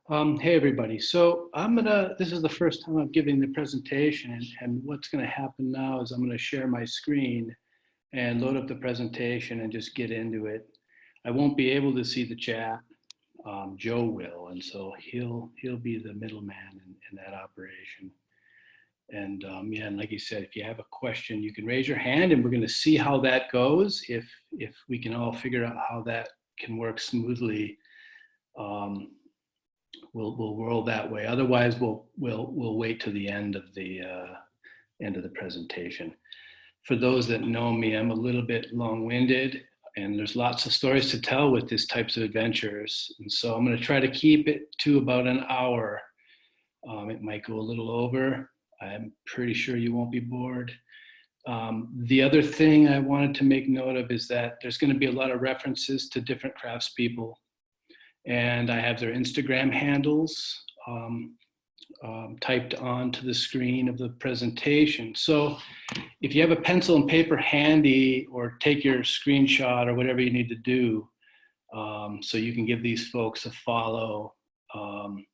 Hey everybody. This is the first time I'm giving the presentation, and what's gonna happen now is I'm gonna share my screen and load up the presentation and just get into it. I won't be able to see the chat. Joe will, and so he'll be the middleman in that operation. Yeah, and like you said, if you have a question, you can raise your hand, and we're gonna see how that goes. If we can all figure out how that can work smoothly, um, we'll roll that way. Otherwise, we'll wait to the end of the presentation. For those that know me, I'm a little bit long-winded, and there's lots of stories to tell with these types of adventures. And so I'm going to try to keep it to about an hour. It might go a little over. I'm pretty sure you won't be bored. The other thing I wanted to make note of is that there's going to be a lot of references to different craftspeople, and I have their Instagram handles typed onto the screen of the presentation. So if you have a pencil and paper handy, or take your screenshot or whatever you need to do, so you can give these folks a follow on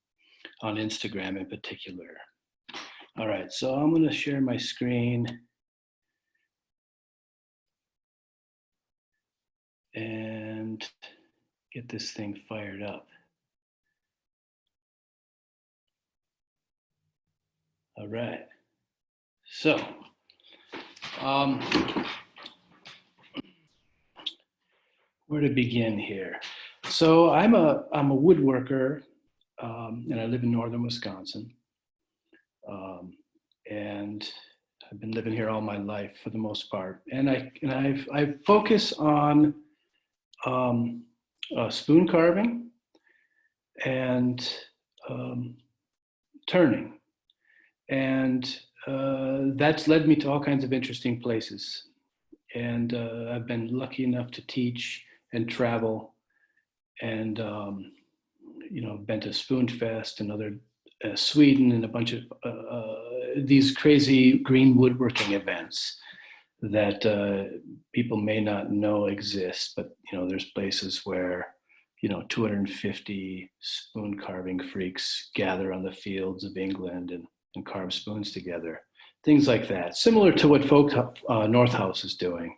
Instagram in particular. All right, so I'm going to share my screen and get this thing fired up. All right. So, where to begin here? So I'm a woodworker, and I live in northern Wisconsin. And I've been living here all my life for the most part. And I focus on spoon carving and turning. And that's led me to all kinds of interesting places. And I've been lucky enough to teach and travel, and been to Spoonfest and other Sweden, and a bunch of these crazy green woodworking events that people may not know exist. But there's places where 250 spoon carving freaks gather on the fields of England and carve spoons together. Things like that, similar to what Folk North House is doing,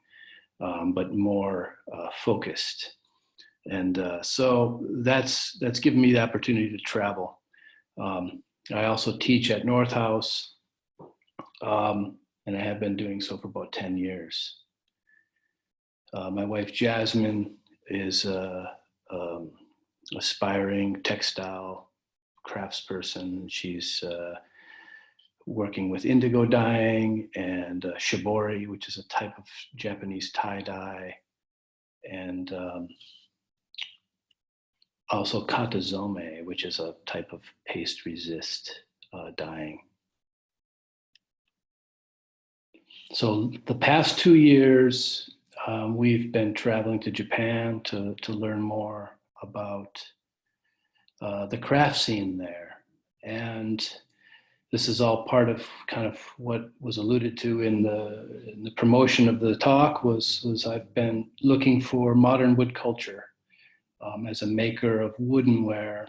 but more focused. And so that's given me the opportunity to travel. I also teach at North House, and I have been doing so for about 10 years. My wife Jazmin is an aspiring textile craftsperson. She's working with indigo dyeing and shibori, which is a type of Japanese tie-dye, and also katazome, which is a type of paste resist dyeing. So the past 2 years, we've been traveling to Japan to learn more about the craft scene there. And this is all part of kind of what was alluded to in the promotion of the talk was I've been looking for modern wood culture as a maker of woodenware,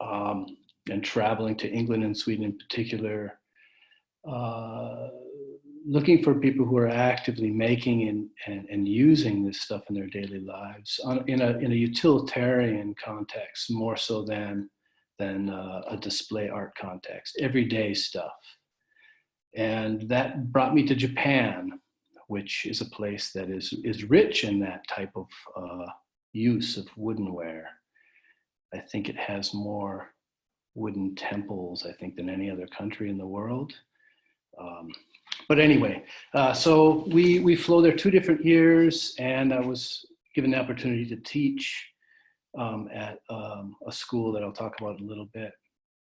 and traveling to England and Sweden in particular, looking for people who are actively making and using this stuff in their daily lives in a utilitarian context, more so than a display art context, everyday stuff. And that brought me to Japan, which is a place that is rich in that type of use of woodenware. I think it has more wooden temples, I think, than any other country in the world. But anyway, so we flew there 2 different years, and I was given the opportunity to teach at a school that I'll talk about in a little bit.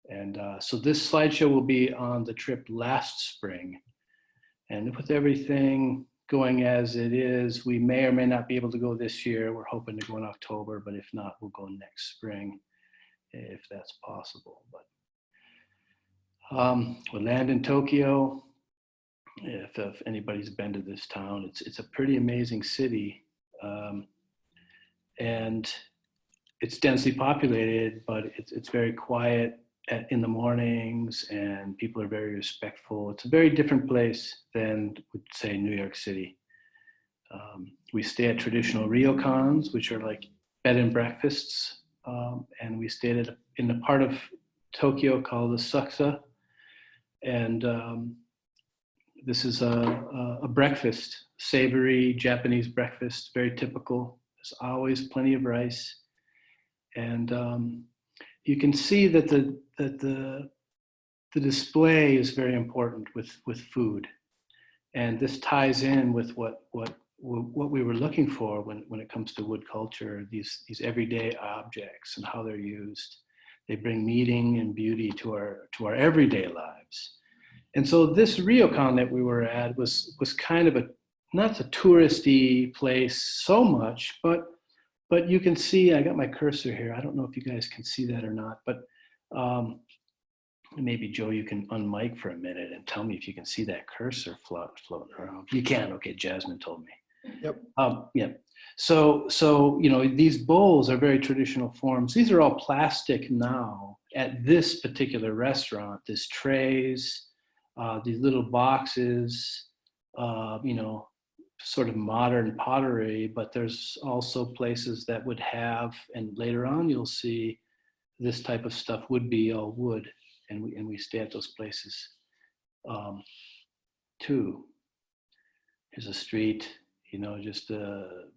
And so this slideshow will be on the trip last spring. And with everything going as it is, we may or may not be able to go this year. We're hoping to go in October, but if not, we'll go next spring, if that's possible. But we'll land in Tokyo. If anybody's been to this town, it's a pretty amazing city. And it's densely populated, but it's very quiet in the mornings, and people are very respectful. It's a very different place than, would say, New York City. We stay at traditional ryokans, which are like bed and breakfasts, and we stayed in a part of Tokyo called the Saksa, and this is a breakfast, savory Japanese breakfast, very typical. There's always plenty of rice, and you can see that the display is very important with food, and this ties in with what we were looking for when it comes to wood culture. These everyday objects and how they're used, they bring meaning and beauty to our everyday lives. And so this ryokan that we were at was kind of not a touristy place so much, but you can see, I got my cursor here. I don't know if you guys can see that or not, but maybe Joe, you can unmic for a minute and tell me if you can see that cursor floating around. You can, okay, Jazmin told me. Yep. Yeah. So these bowls are very traditional forms. These are all plastic now at this particular restaurant. There's trays, these little boxes, sort of modern pottery, but there's also places that would have, and later on you'll see this type of stuff would be all wood, and we stay at those places too. Here's a street, just a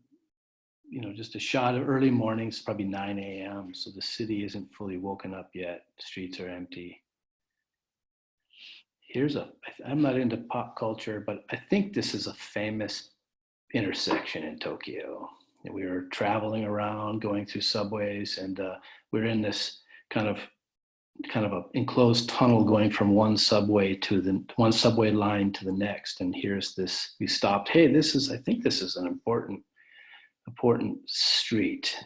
shot of early morning. It's probably 9 a.m. So the city isn't fully woken up yet. The streets are empty. I'm not into pop culture, but I think this is a famous intersection in Tokyo. We were traveling around, going through subways, and we're in this kind of a enclosed tunnel going from one subway line to the next. And here's this. We stopped. Hey, I think this is an important street.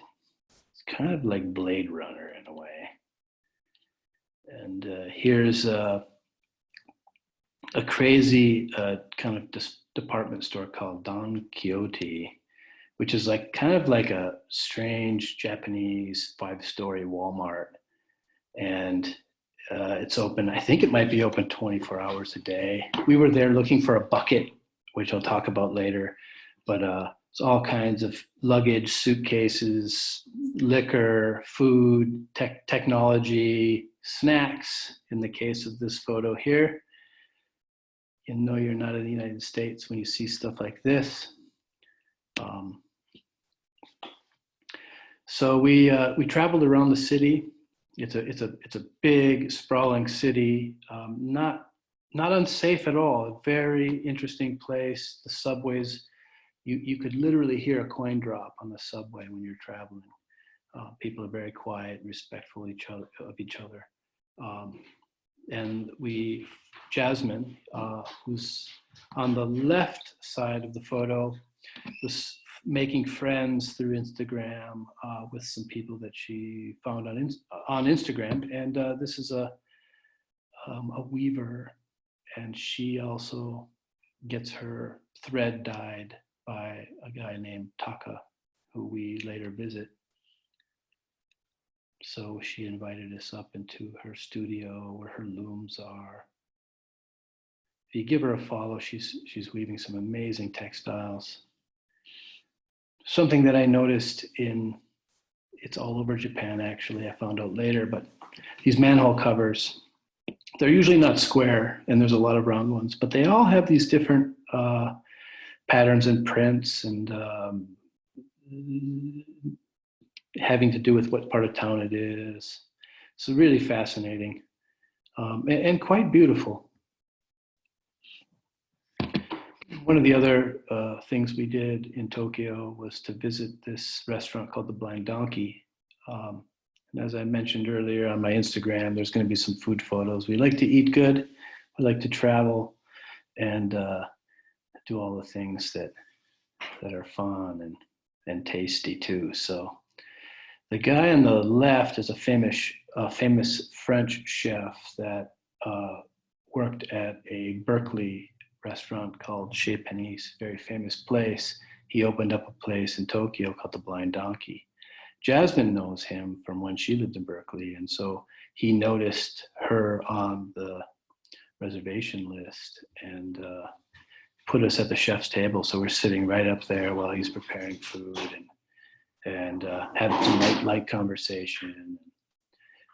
It's kind of like Blade Runner in a way. And here's a crazy kind of department store called Don Quixote, which is kind of like a strange Japanese 5-story Walmart. And it's open, I think it might be open 24 hours a day. We were there looking for a bucket, which I'll talk about later, but it's all kinds of luggage, suitcases, liquor, food, technology, snacks. In the case of this photo here, you know you're not in the United States when you see stuff like this. So we traveled around the city. It's a big, sprawling city, not unsafe at all. A very interesting place. The subways, you could literally hear a coin drop on the subway when you're traveling. People are very quiet, respectful of each other. And Jazmin, who's on the left side of the photo, was making friends through Instagram with some people that she found on Instagram. And this is a weaver, and she also gets her thread dyed by a guy named Taka, who we later visit. So she invited us up into her studio where her looms are. If you give her a follow, she's weaving some amazing textiles. Something that I noticed it's all over Japan actually, I found out later, but these manhole covers, they're usually not square, and there's a lot of round ones, but they all have these different patterns and prints, and having to do with what part of town it is. So really fascinating and quite beautiful. One of the other things we did in Tokyo was to visit this restaurant called the Blind Donkey. And as I mentioned earlier on my Instagram, there's going to be some food photos. We like to eat good. We like to travel and do all the things that are fun and tasty too. So the guy on the left is a famous French chef that worked at a Berkeley restaurant called Chez Panisse, very famous place. He opened up a place in Tokyo called the Blind Donkey. Jazmin knows him from when she lived in Berkeley. And so he noticed her on the reservation list and put us at the chef's table. So we're sitting right up there while he's preparing food and having some light conversation.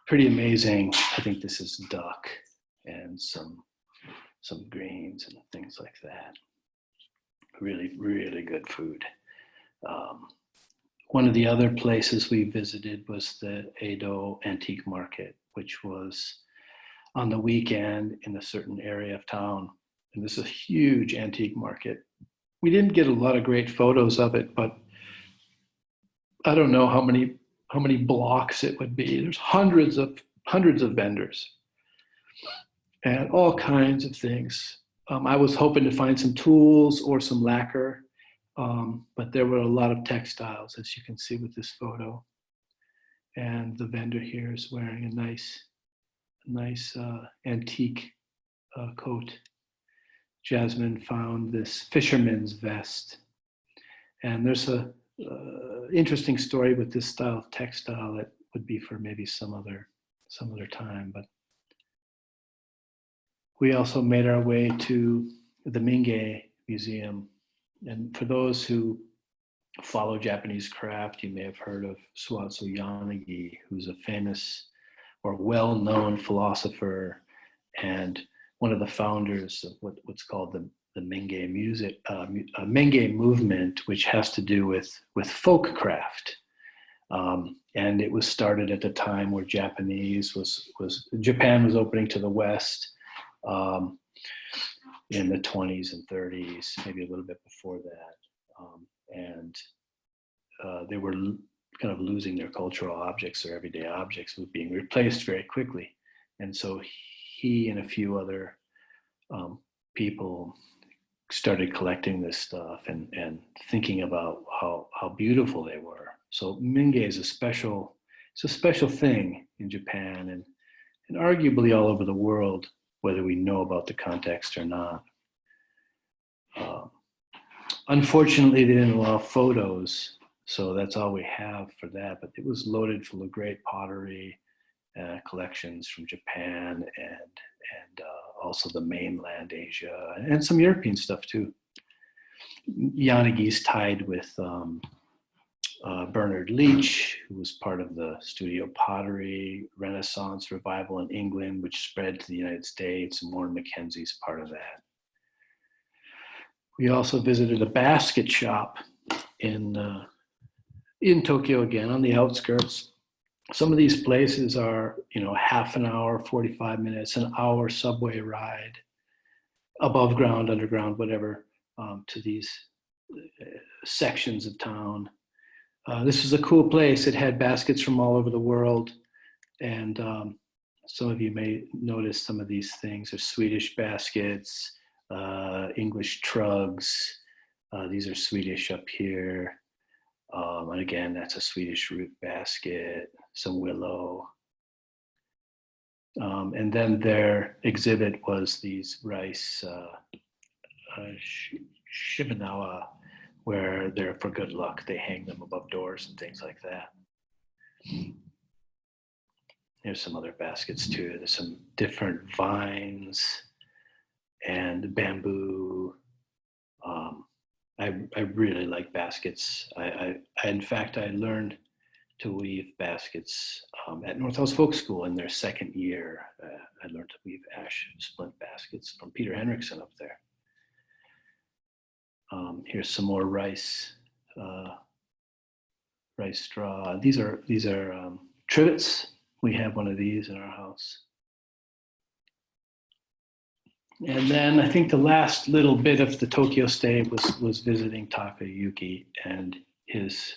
Pretty amazing. I think this is duck and some greens and things like that. Really, really good food. One of the other places we visited was the Ido Antique Market, which was on the weekend in a certain area of town. And this is a huge antique market. We didn't get a lot of great photos of it, but I don't know how many blocks it would be. There's hundreds of vendors and all kinds of things. I was hoping to find some tools or some lacquer, but there were a lot of textiles, as you can see with this photo. And the vendor here is wearing a nice antique coat. Jazmin found this fisherman's vest. And there's a interesting story with this style of textile that would be for maybe some other time. But we also made our way to the Mingei Museum. And for those who follow Japanese craft, you may have heard of Suatsu Yanagi, who's a famous or well-known philosopher and one of the founders of what's called the Mingei Mingei movement, which has to do with folk craft. And it was started at the time where Japan was opening to the West in the 20s and 30s, maybe a little bit before that. And they were kind of losing their cultural objects, their everyday objects were being replaced very quickly. And so he and a few other people started collecting this stuff and thinking about how beautiful they were. So Mingei is a special thing in Japan and arguably all over the world, whether we know about the context or not. Unfortunately, they didn't allow photos, so that's all we have for that. But it was loaded full of great pottery collections from Japan and also the mainland Asia and some European stuff too. Yanagi's tied with Bernard Leach, who was part of the studio pottery Renaissance revival in England, which spread to the United States, and Warren Mackenzie's part of that. We also visited a basket shop in Tokyo again, on the outskirts. Some of these places are, half an hour, 45 minutes, an hour subway ride, above ground, underground, whatever, to these sections of town. This was a cool place. It had baskets from all over the world. And some of you may notice some of these things. There's Swedish baskets, English trugs. These are Swedish up here. And again, that's a Swedish root basket, some willow. And then their exhibit was these rice shibanawa, where they're for good luck. They hang them above doors and things like that. There's some other baskets too. There's some different vines and bamboo. I really like baskets. In fact, I learned to weave baskets at Northhouse Folk School in their second year. I learned to weave ash splint baskets from Peter Henriksen up there. Here's some more rice straw. These are trivets. We have one of these in our house. And then I think the last little bit of the Tokyo stay was visiting Takayuki and his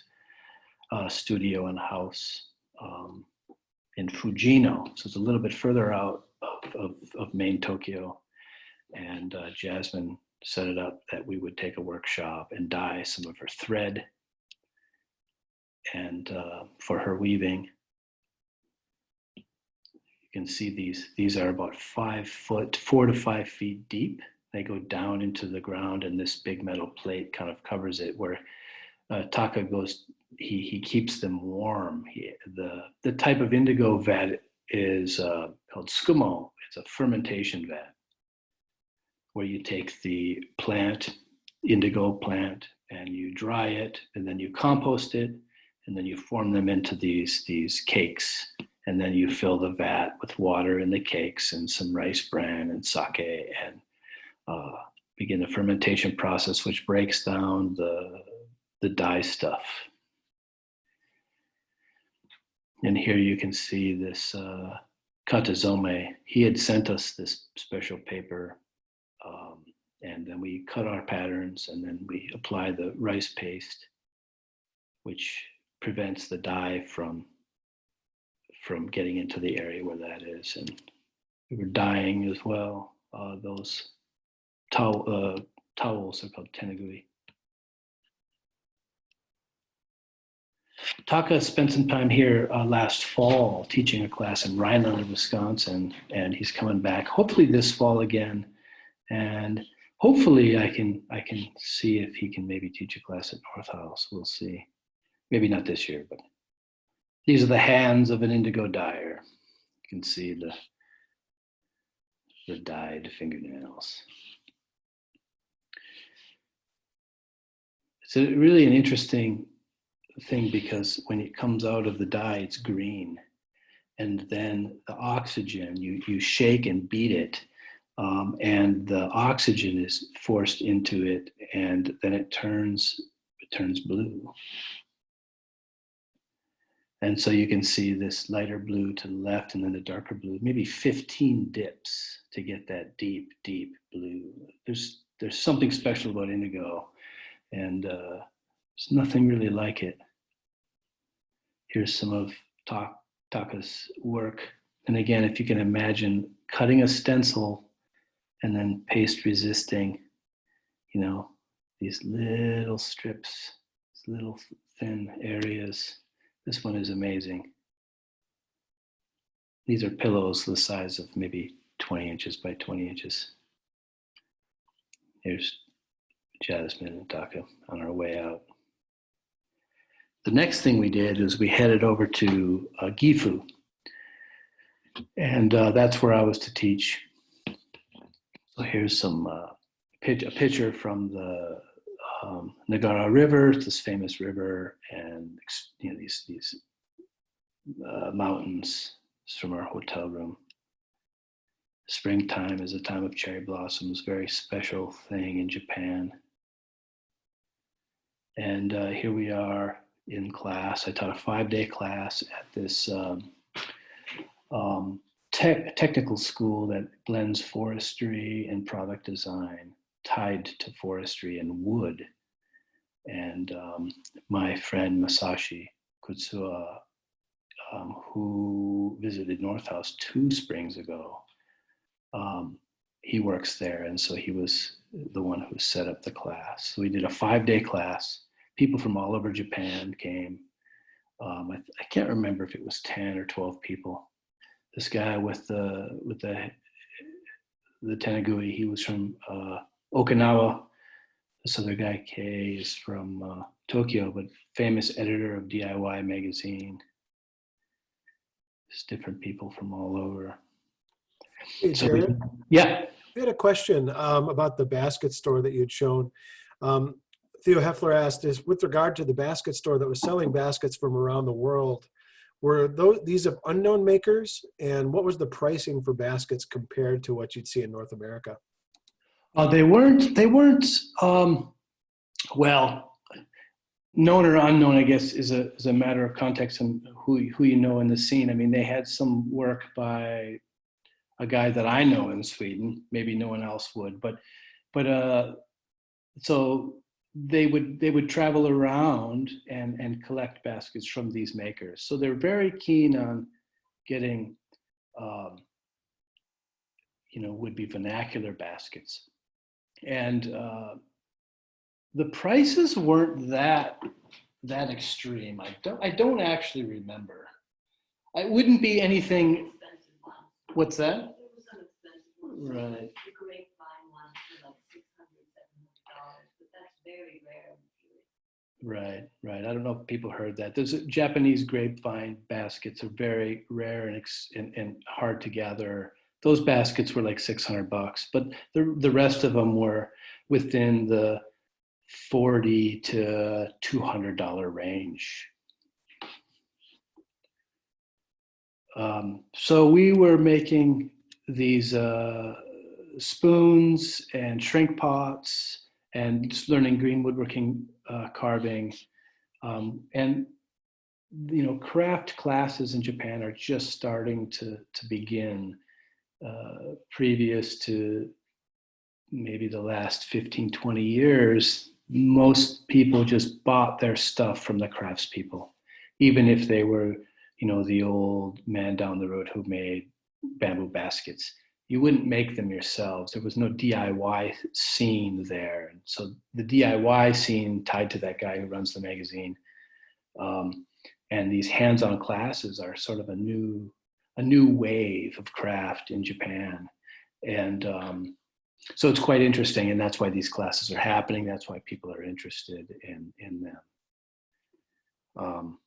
studio and house in Fujino. So it's a little bit further out of main Tokyo. And Jazmin set it up that we would take a workshop and dye some of her thread and for her weaving. You can see these are about 4 to 5 feet deep. They go down into the ground and this big metal plate kind of covers it, where Taka goes he keeps them warm. The type of indigo vat is called skumo. It's a fermentation vat where you take the plant, indigo plant, and you dry it, and then you compost it, and then you form them into these cakes. And then you fill the vat with water and the cakes and some rice bran and sake, and begin the fermentation process, which breaks down the dye stuff. And here you can see this katazome. He had sent us this special paper, and then we cut our patterns, and then we apply the rice paste, which prevents the dye from getting into the area where that is. And we were dyeing as well. Those towels are called tenugui. Taka spent some time here last fall teaching a class in Rhinelander, Wisconsin, and he's coming back hopefully this fall again. And hopefully I can see if he can maybe teach a class at North House. We'll see. Maybe not this year, but these are the hands of an indigo dyer. You can see the dyed fingernails. It's really an interesting thing because when it comes out of the dye, it's green. And then the oxygen, you shake and beat it, and the oxygen is forced into it, and then it turns blue. And so you can see this lighter blue to the left and then the darker blue, maybe 15 dips to get that deep, deep blue. There's something special about indigo, and there's nothing really like it. Here's some of Taka's work. And again, if you can imagine cutting a stencil and then paste resisting, these little strips, these little thin areas. This one is amazing. These are pillows the size of maybe 20 inches by 20 inches. Here's Jazmin and Taka on our way out. The next thing we did is we headed over to Gifu. And that's where I was to teach. So here's some a picture from the Nagara River, this famous river, and these mountains. It's from our hotel room. Springtime is a time of cherry blossoms, very special thing in Japan. And here we are in class. I taught a 5-day class at this technical school that blends forestry and product design tied to forestry and wood. And my friend Masashi Kutsuwa, who visited North House 2 springs ago, he works there, and so he was the one who set up the class. So we did a 5-day class. People from all over Japan came. I can't remember if it was 10 or 12 people. This guy with the tenugui, he was from Okinawa. This other guy, Kei, is from Tokyo, but famous editor of DIY magazine. Just different people from all over. Hey, Jarrod. Yeah. We had a question about the basket store that you'd shown. Theo Heffler asked, is with regard to the basket store that was selling baskets from around the world, were these of unknown makers, and what was the pricing for baskets compared to what you'd see in North America? They weren't, well, known or unknown, I guess, is a matter of context and who you know in the scene. I mean, they had some work by a guy that I know in Sweden. Maybe no one else would, but so they would travel around and collect baskets from these makers. So they're very keen on getting, would-be vernacular baskets. And the prices weren't that extreme. I don't actually remember. It wouldn't be anything. What's that? Right. The grapevine ones for like $600, $700, but that's very rare. Right, right. I don't know if people heard that. There's Japanese grapevine baskets are very rare and hard to gather. Those baskets were like $600, but the rest of them were within the 40 to $200 range. So we were making these spoons and shrink pots and just learning green woodworking carving. And craft classes in Japan are just starting to begin. Previous to maybe the last 15, 20 years, most people just bought their stuff from the craftspeople, even if they were, the old man down the road who made bamboo baskets. You wouldn't make them yourselves. There was no DIY scene there. And so the DIY scene tied to that guy who runs the magazine. And these hands-on classes are sort of a new wave of craft in Japan. And so it's quite interesting, and that's why these classes are happening. That's why people are interested in them.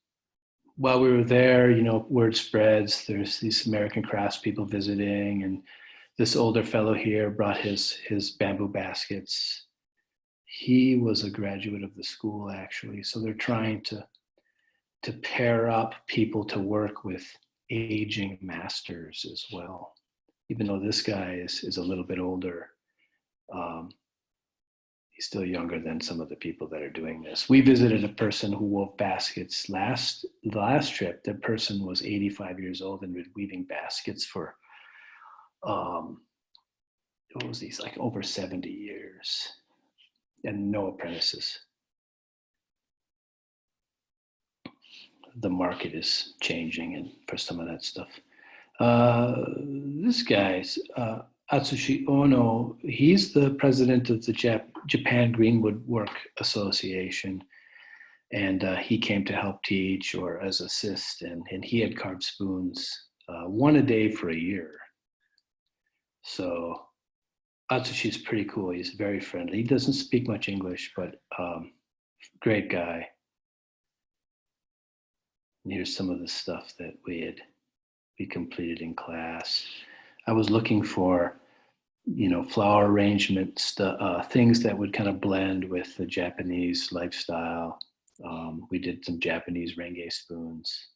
While we were there, word spreads. There's these American craftspeople visiting, and this older fellow here brought his bamboo baskets. He was a graduate of the school, actually. So they're trying to pair up people to work with aging masters as well. Even though this guy is a little bit older, he's still younger than some of the people that are doing this. We visited a person who wove baskets the last trip. That person was 85 years old and been weaving baskets for what was these, like over 70 years, and no apprentices. The market is changing and for some of that stuff. This guy's Atsushi Ono, he's the president of the Japan Green Woodwork Association, and he came to help teach or as assist, and he had carved spoons one a day for a year. So Atsushi's pretty cool. He's very friendly. He doesn't speak much English, but great guy. And here's some of the stuff that we completed in class. I was looking for, flower arrangement things that would kind of blend with the Japanese lifestyle. We did some Japanese renge spoons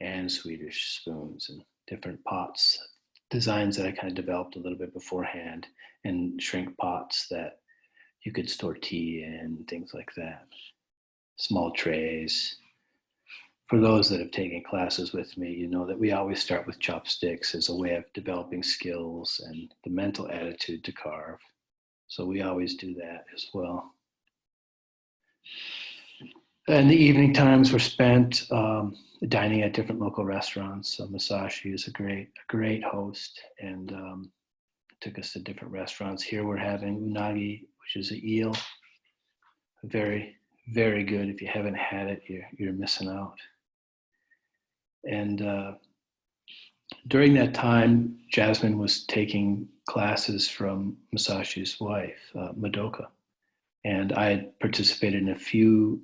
and Swedish spoons and different pots, designs that I kind of developed a little bit beforehand, and shrink pots that you could store tea in, things like that. Small trays. For those that have taken classes with me, you know that we always start with chopsticks as a way of developing skills and the mental attitude to carve. So we always do that as well. And the evening times were spent dining at different local restaurants. So Masashi is a great host, and took us to different restaurants. Here we're having unagi, which is an eel. Very, very good. If you haven't had it, you're missing out. And during that time, Jazmin was taking classes from Masashi's wife, Madoka. And I had participated in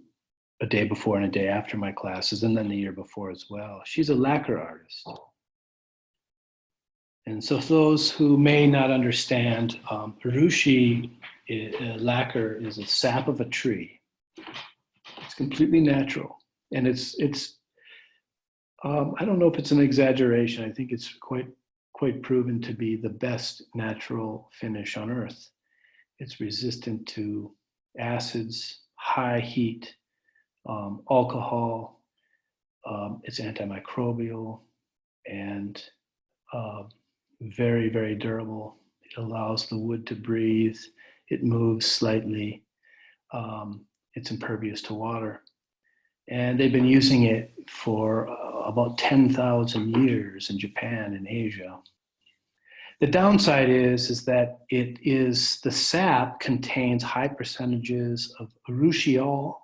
a day before and a day after my classes, and then the year before as well. She's a lacquer artist. And so for those who may not understand, urushi lacquer is a sap of a tree. It's completely natural. And it's I don't know if it's an exaggeration. I think it's quite proven to be the best natural finish on earth. It's resistant to acids, high heat, alcohol. It's antimicrobial and very, very durable. It allows the wood to breathe. It moves slightly. It's impervious to water. And they've been using it for about 10,000 years in Japan and Asia. The downside is that the sap contains high percentages of urushiol,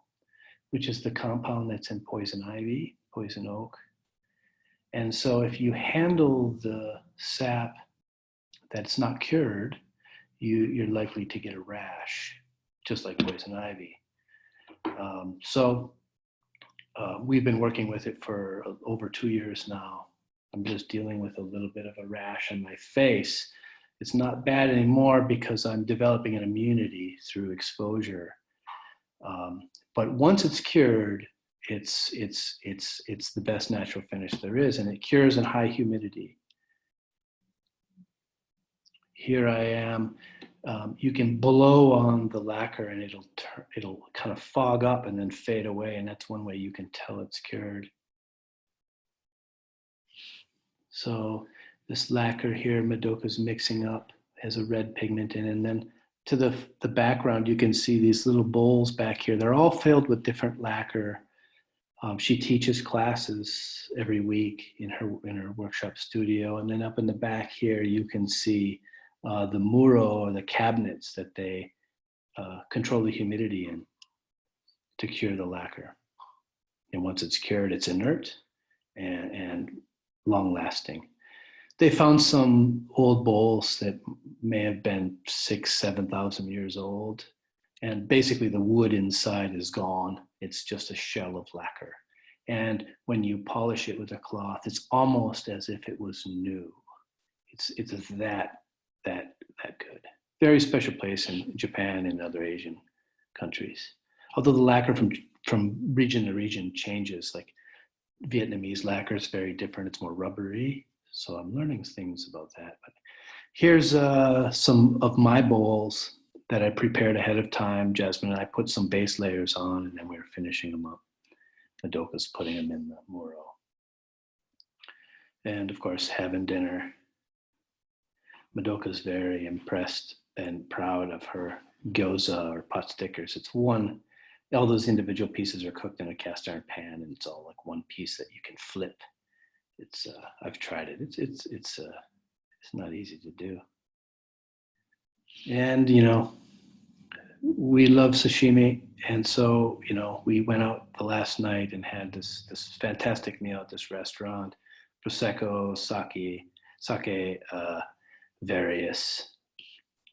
which is the compound that's in poison ivy, poison oak. And so if you handle the sap that's not cured, you're likely to get a rash, just like poison ivy. We've been working with it for over 2 years now. I'm just dealing with a little bit of a rash on my face. It's not bad anymore because I'm developing an immunity through exposure. But once it's cured, it's the best natural finish there is, and it cures in high humidity. Here I am. You can blow on the lacquer and it'll kind of fog up and then fade away, and that's one way you can tell it's cured. So this lacquer here, Madoka's mixing up, has a red pigment in it, and then to the background you can see these little bowls back here. They're all filled with different lacquer. She teaches classes every week in her workshop studio, and then up in the back here you can see the muro, or the cabinets that they control the humidity in to cure the lacquer. And once it's cured, it's inert and long lasting. They found some old bowls that may have been 6,000-7,000 years old. And basically the wood inside is gone. It's just a shell of lacquer. And when you polish it with a cloth, it's almost as if it was new. It's that good. Very special place in Japan and other Asian countries. Although the lacquer from region to region changes, like Vietnamese lacquer is very different. It's more rubbery. So I'm learning things about that. But here's some of my bowls that I prepared ahead of time. Jazmin and I put some base layers on, and then we were finishing them up. Madoka's putting them in the muro. And of course, having dinner. Madoka's very impressed and proud of her gyoza or pot stickers. It's one, all those individual pieces are cooked in a cast iron pan, and it's all like one piece that you can flip. It's I've tried it. It's not easy to do. And we love sashimi, and so we went out the last night and had this fantastic meal at this restaurant. Prosecco, sake, various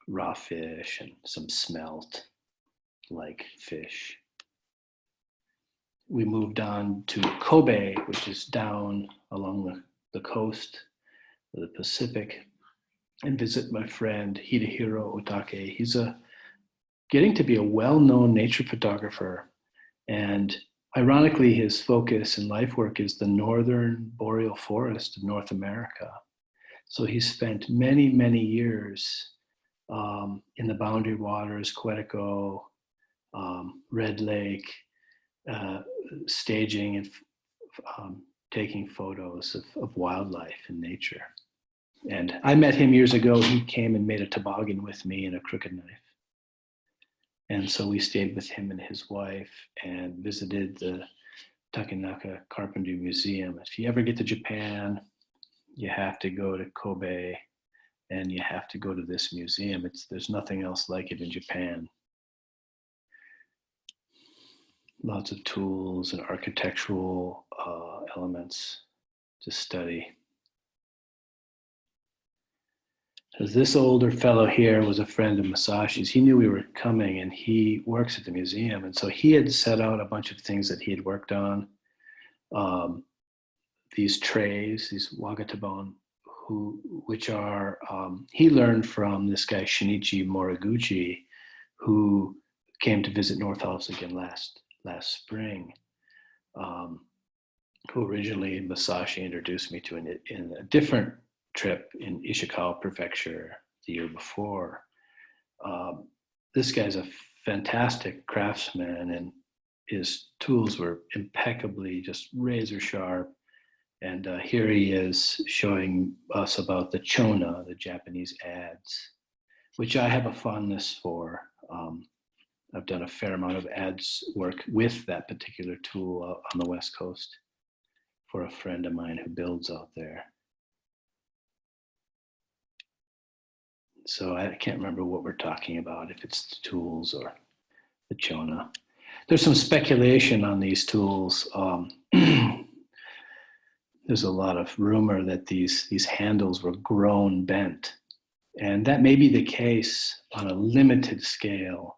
raw fish, and some smelt like fish. We moved on to Kobe, which is down along the coast of the Pacific, and visit my friend Hidehiro Otake. He's getting to be a well-known nature photographer, and ironically his focus in life work is the northern boreal forest of North America. So he spent many, many years in the boundary waters, Quetico, Red Lake, staging and taking photos of wildlife and nature. And I met him years ago. He came and made a toboggan with me and a crooked knife. And so we stayed with him and his wife and visited the Takenaka Carpentry Museum. If you ever get to Japan, you have to go to Kobe and you have to go to this museum. There's nothing else like it in Japan. Lots of tools and architectural elements to study. Because this older fellow here was a friend of Masashi's. He knew we were coming, and he works at the museum. And so he had set out a bunch of things that he had worked on. These trays, these wagatabon, which are, he learned from this guy, Shinichi Moriguchi, who came to visit North House again last spring, who originally Masashi introduced me to in a different trip in Ishikawa Prefecture the year before. This guy's a fantastic craftsman, and his tools were impeccably just razor sharp. And here he is showing us about the chona, the Japanese adze, which I have a fondness for. I've done a fair amount of adze work with that particular tool on the West Coast for a friend of mine who builds out there. So I can't remember what we're talking about, if it's the tools or the chona. There's some speculation on these tools. There's a lot of rumor that these handles were grown bent. And that may be the case on a limited scale.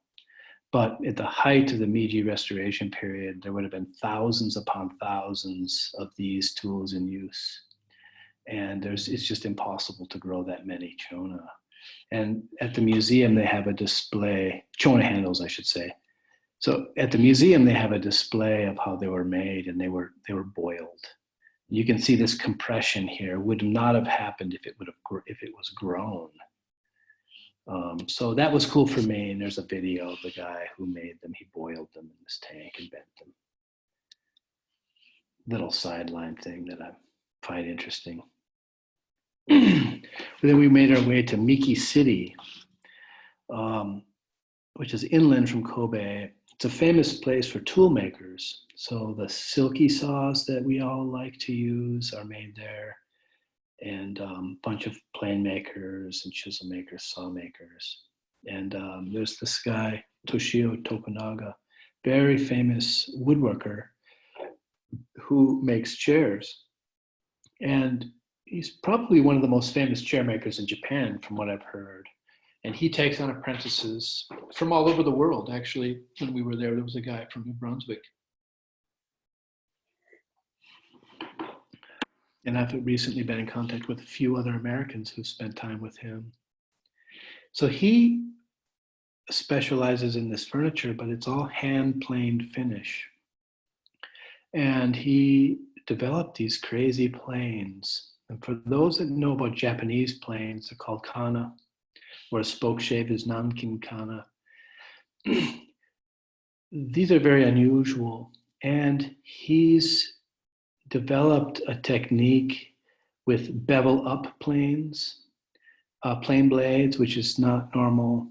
But at the height of the Meiji Restoration period, there would have been thousands upon thousands of these tools in use. And it's just impossible to grow that many chona. And at the museum, they have a display, chona handles, I should say. So at the museum, they have a display of how they were made, and they were boiled. You can see this compression here would not have happened if it was grown. So that was cool for me. And there's a video of the guy who made them. He boiled them in this tank and bent them. Little sideline thing that I find interesting. Then we made our way to Miki City, which is inland from Kobe. It's a famous place for tool makers. So the silky saws that we all like to use are made there, and a bunch of plane makers and chisel makers, saw makers. And there's this guy, Toshio Tokunaga, very famous woodworker who makes chairs. And he's probably one of the most famous chair makers in Japan, from what I've heard. And he takes on apprentices from all over the world. Actually, when we were there was a guy from New Brunswick. And I've recently been in contact with a few other Americans who spent time with him. So he specializes in this furniture, but it's all hand-planed finish. And he developed these crazy planes. And for those that know about Japanese planes, they're called kana, where a spoke shape is nankin kana. These are very unusual. And he's developed a technique with bevel up planes, plane blades, which is not normal,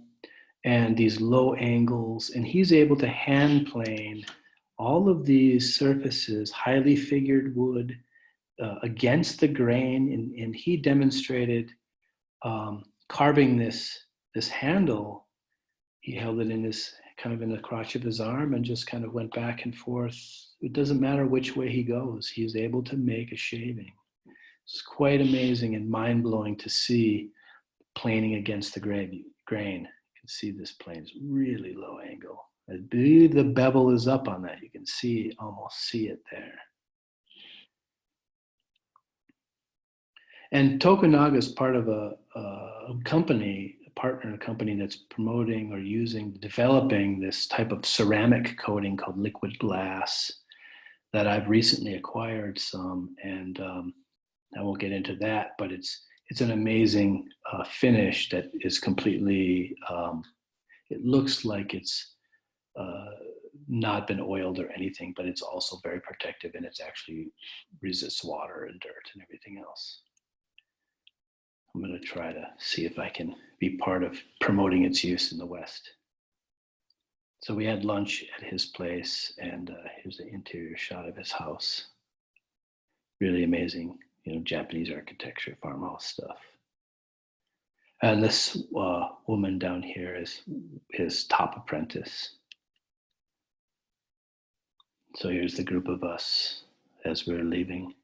and these low angles. And he's able to hand plane all of these surfaces, highly figured wood, against the grain. And he demonstrated carving this handle. He held it in his kind of in the crotch of his arm and just kind of went back and forth. It doesn't matter which way he goes. He's able to make a shaving. It's quite amazing and mind-blowing to see planing against the grain. You can see this plane is really low angle. I believe the bevel is up on that. You can almost see it there. And Tokunaga is part of a partner company that's promoting or developing this type of ceramic coating called liquid glass that I've recently acquired some, and I won't get into that, but it's an amazing finish that is completely, it looks like it's not been oiled or anything, but it's also very protective, and it's actually resists water and dirt and everything else. I'm going to try to see if I can be part of promoting its use in the West. So we had lunch at his place, and here's the interior shot of his house. Really amazing, Japanese architecture, farmhouse stuff. And this woman down here is his top apprentice. So here's the group of us as we're leaving.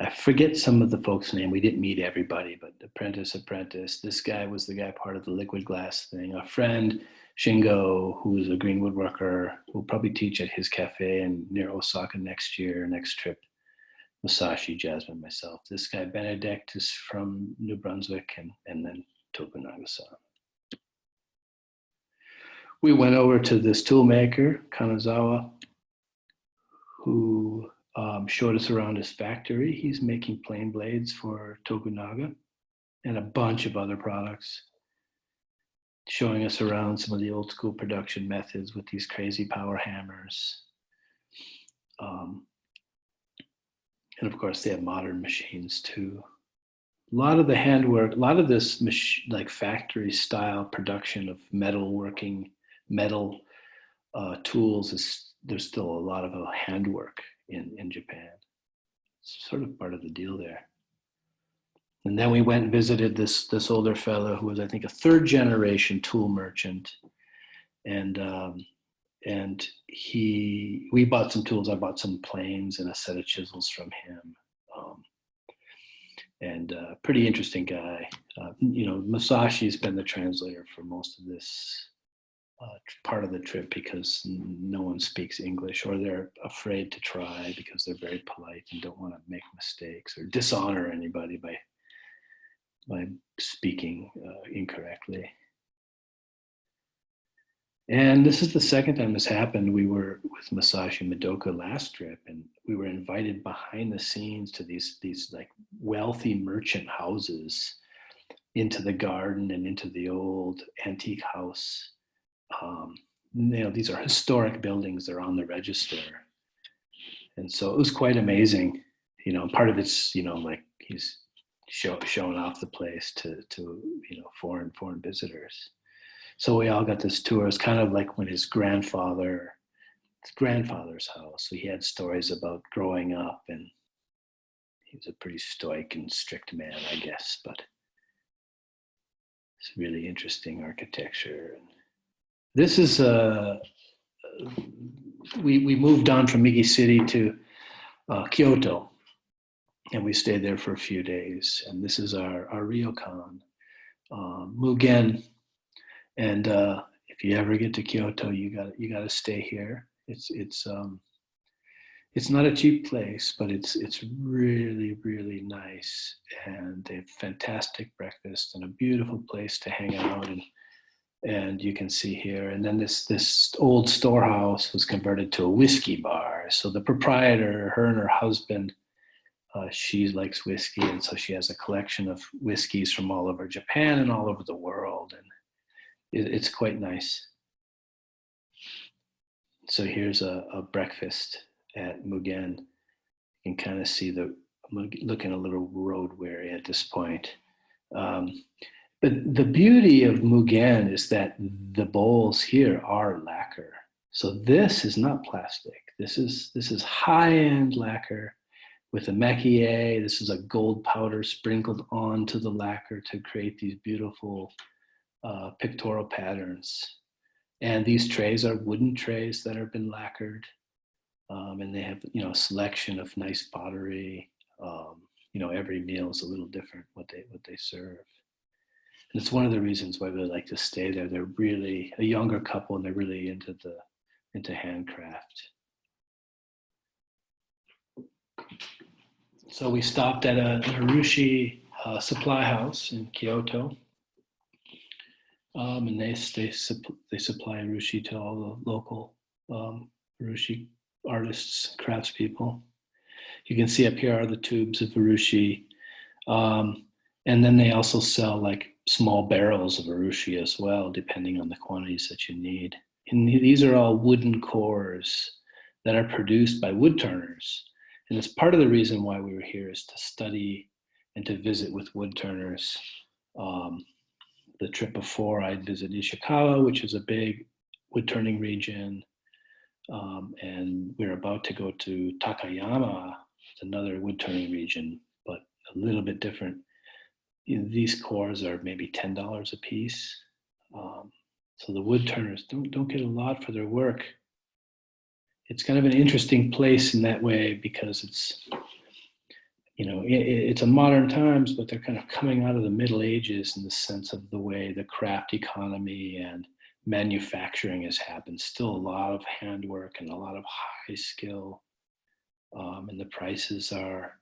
I forget some of the folks' name. We didn't meet everybody, but apprentice. This guy was the guy part of the liquid glass thing. Our friend Shingo, who's a green woodworker, will probably teach at his cafe near Osaka next trip. Masashi, Jazmin, myself. This guy Benedict is from New Brunswick, and then Tokunaga-san. We went over to this tool maker, Kanazawa, who showed us around his factory. He's making plane blades for Tokunaga and a bunch of other products, showing us around some of the old school production methods with these crazy power hammers. And of course, they have modern machines too. A lot of the handwork, a lot of this like factory style production of metal tools there's still a lot of handwork in Japan. It's sort of part of the deal there. And then we went and visited this older fellow who was, I think, a third generation tool merchant. And we bought some tools. I bought some planes and a set of chisels from him. Pretty interesting guy. Masashi's been the translator for most of this part of the trip because no one speaks English, or they're afraid to try because they're very polite and don't want to make mistakes or dishonor anybody by speaking incorrectly. And this is the second time this happened. We were with Masashi Madoka last trip, and we were invited behind the scenes to these like wealthy merchant houses, into the garden and into the old antique house. These are historic buildings. They're on the register. And so it was quite amazing. Part of it's, like he's showing off the place to foreign visitors. So we all got this tour. It's kind of like when his grandfather's house. So he had stories about growing up, and he was a pretty stoic and strict man, I guess, but it's really interesting architecture. This is we moved on from Migi City to Kyoto, and we stayed there for a few days. And this is our ryokan, Mugen. And if you ever get to Kyoto, you got to stay here. It's not a cheap place, but it's really, really nice, and they have fantastic breakfast and a beautiful place to hang out. And you can see here. And then this old storehouse was converted to a whiskey bar. So the proprietor, her and her husband, she likes whiskey, and so she has a collection of whiskeys from all over Japan and all over the world. And it's quite nice. So here's a breakfast at Mugen. You can kind of see I'm looking a little road weary at this point. But the beauty of Mugen is that the bowls here are lacquer. So this is not plastic. This is high-end lacquer with a métier. This is a gold powder sprinkled onto the lacquer to create these beautiful pictorial patterns. And these trays are wooden trays that have been lacquered, and they have a selection of nice pottery. Every meal is a little different what they serve, and it's one of the reasons why we like to stay there. They're really a younger couple, and they're really into handcraft. So we stopped at an urushi supply house in Kyoto. And they supply urushi to all the local urushi artists, craftspeople. You can see up here are the tubes of urushi, and then they also sell like small barrels of urushi as well, depending on the quantities that you need. And these are all wooden cores that are produced by woodturners, and it's part of the reason why we were here is to study and to visit with woodturners. The trip before, I'd visit Nishikawa, which is a big woodturning region. And we're about to go to Takayama, it's another woodturning region, but a little bit different. These cores are maybe $10 a piece. So the woodturners don't get a lot for their work. It's kind of an interesting place in that way because it's, it's a modern times, but they're kind of coming out of the Middle Ages in the sense of the way the craft economy and manufacturing has happened. Still a lot of handwork and a lot of high skill, and the prices are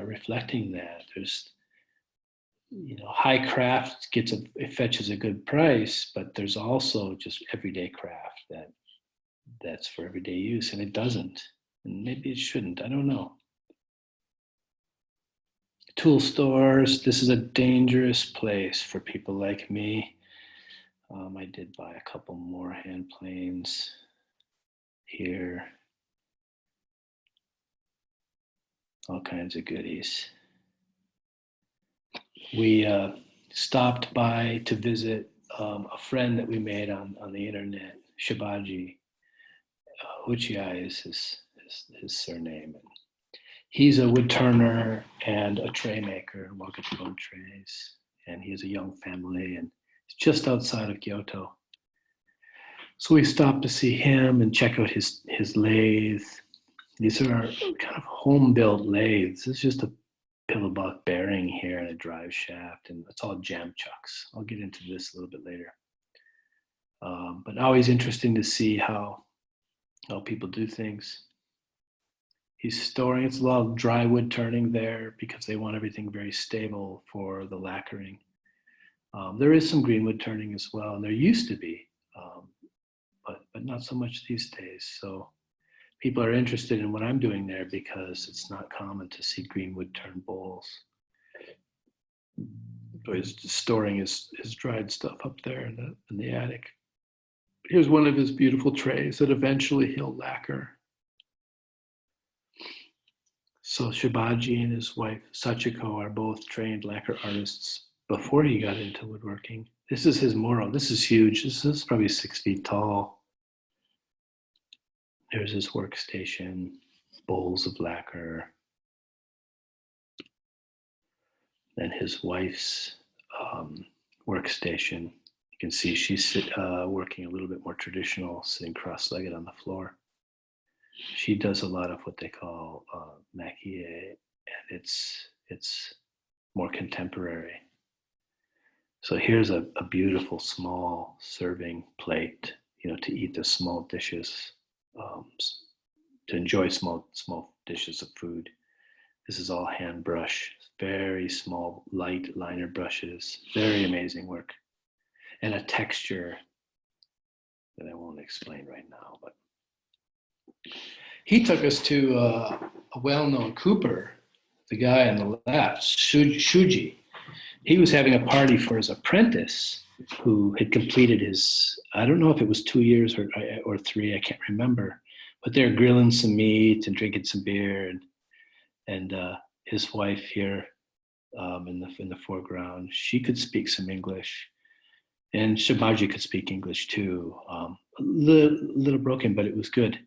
reflecting that. There's, high craft it fetches a good price, but there's also just everyday craft that's for everyday use, and it doesn't, and maybe it shouldn't. I don't know. Tool stores. This is a dangerous place for people like me. I did buy a couple more hand planes here. All kinds of goodies. We stopped by to visit a friend that we made on the internet, Shibaji. Uchiai is his surname. And he's a wood turner and a tray maker, wakatsubo trays, and he has a young family, and it's just outside of Kyoto. So we stopped to see him and check out his lathe. These are kind of home-built lathes. It's just a pillowbuck bearing here and a drive shaft, and it's all jam chucks. I'll get into this a little bit later. But always interesting to see how people do things. He's storing, it's a lot of dry wood turning there because they want everything very stable for the lacquering. There is some green wood turning as well, and there used to be, but not so much these days. So people are interested in what I'm doing there because it's not common to see green wood turn bowls. So he's storing his dried stuff up there in the attic. Here's one of his beautiful trays that eventually he'll lacquer. So Shibaji and his wife Sachiko are both trained lacquer artists before he got into woodworking. This is his mural. This is huge. This is probably 6 feet tall. There's his workstation, bowls of lacquer. Then his wife's workstation. You can see she's working a little bit more traditional, sitting cross-legged on the floor. She does a lot of what they call maquille, and it's more contemporary. So here's a beautiful small serving plate, to eat the small dishes, to enjoy small dishes of food. This is all hand brush, very small, light liner brushes, very amazing work, and a texture that I won't explain right now, but he took us to a well-known cooper, the guy on the left, Shuji. He was having a party for his apprentice who had completed his, I don't know if it was 2 years or 3, I can't remember, but they're grilling some meat and drinking some beer, and his wife here in the foreground, she could speak some English, and Shibaji could speak English too. A little broken, but it was good.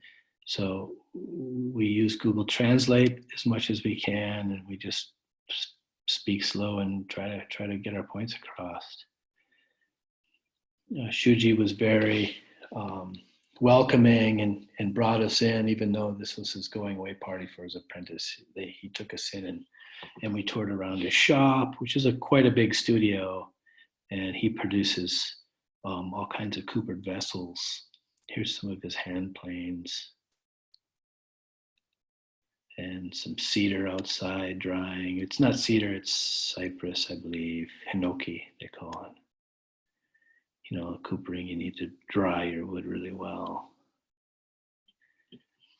So we use Google Translate as much as we can, and we just speak slow and try to get our points across. Shuji was very welcoming and brought us in, even though this was his going away party for his apprentice. He took us in and we toured around his shop, which is quite a big studio, and he produces all kinds of coopered vessels. Here's some of his hand planes. And some cedar outside drying. It's not cedar, it's cypress, I believe. Hinoki, they call it. Coopering, you need to dry your wood really well.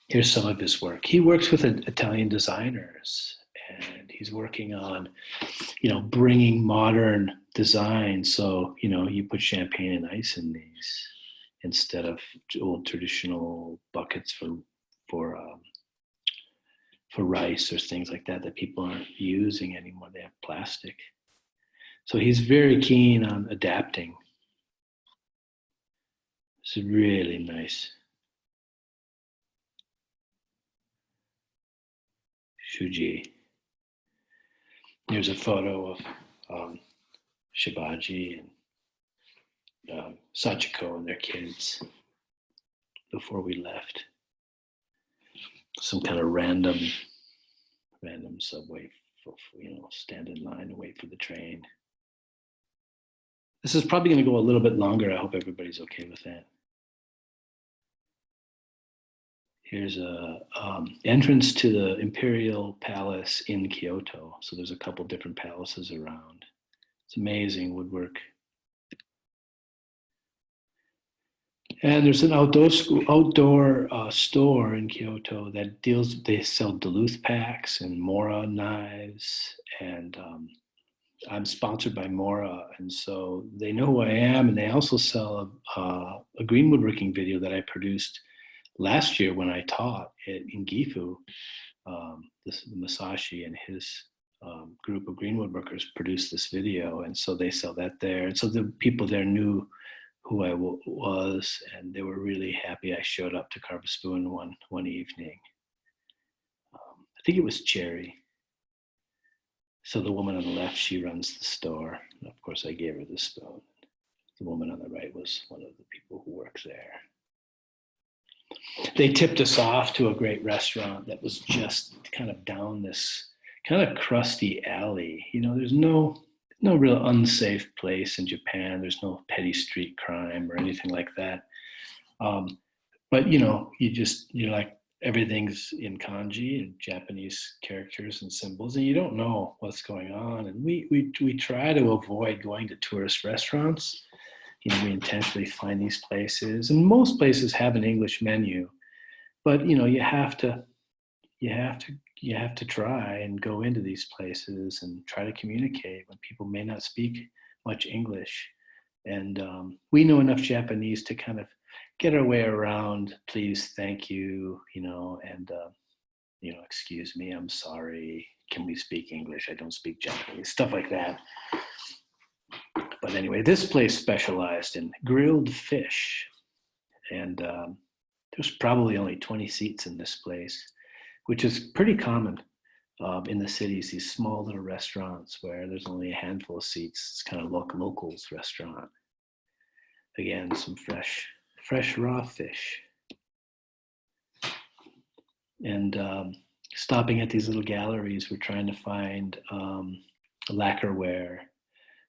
Here's some of his work. He works with Italian designers, and he's working on, bringing modern design. So, you put champagne and ice in these instead of old traditional buckets for rice or things like that people aren't using anymore. They have plastic. So he's very keen on adapting. It's really nice. Shuji. Here's a photo of Shibaji and Sachiko and their kids before we left. Some kind of random subway, stand in line and wait for the train. This is probably going to go a little bit longer. I hope everybody's okay with that. Here's a entrance to the Imperial Palace in Kyoto. So there's a couple different palaces around. It's amazing woodwork. And there's an outdoor store in Kyoto that they sell Duluth packs and Mora knives. And I'm sponsored by Mora. And so they know who I am. And they also sell a green woodworking video that I produced last year when I taught in Gifu. Masashi and his group of green woodworkers produced this video. And so they sell that there. And so the people there knew who I was, and they were really happy I showed up to carve a spoon one evening. I think it was Cherry. So the woman on the left, she runs the store. And of course, I gave her the spoon. The woman on the right was one of the people who works there. They tipped us off to a great restaurant that was just kind of down this kind of crusty alley. There's no no real unsafe place in Japan. There's no petty street crime or anything like that. Um, but you're like, everything's in kanji and Japanese characters and symbols, and you don't know what's going on. And we try to avoid going to tourist restaurants. We intentionally find these places, and most places have an English menu, but you have to try and go into these places and try to communicate when people may not speak much English. And we know enough Japanese to kind of get our way around, please, thank you, and excuse me, I'm sorry, can we speak English? I don't speak Japanese, stuff like that. But anyway, this place specialized in grilled fish, and there's probably only 20 seats in this place, which is pretty common in the cities, these small little restaurants where there's only a handful of seats. It's kind of locals restaurant. Again, some fresh raw fish. And stopping at these little galleries, we're trying to find lacquerware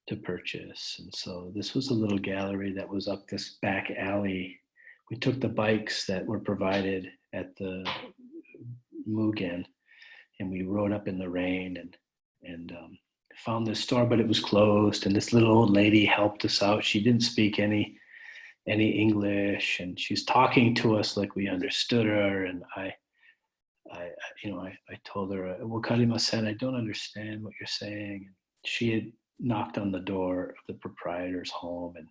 to purchase. And so this was a little gallery that was up this back alley. We took the bikes that were provided at the Mugen, and we rode up in the rain and found this store, but it was closed. And this little old lady helped us out. She didn't speak any English, and she's talking to us like we understood her. And I told her, "Wakarimasen, I don't understand what you're saying." She had knocked on the door of the proprietor's home, and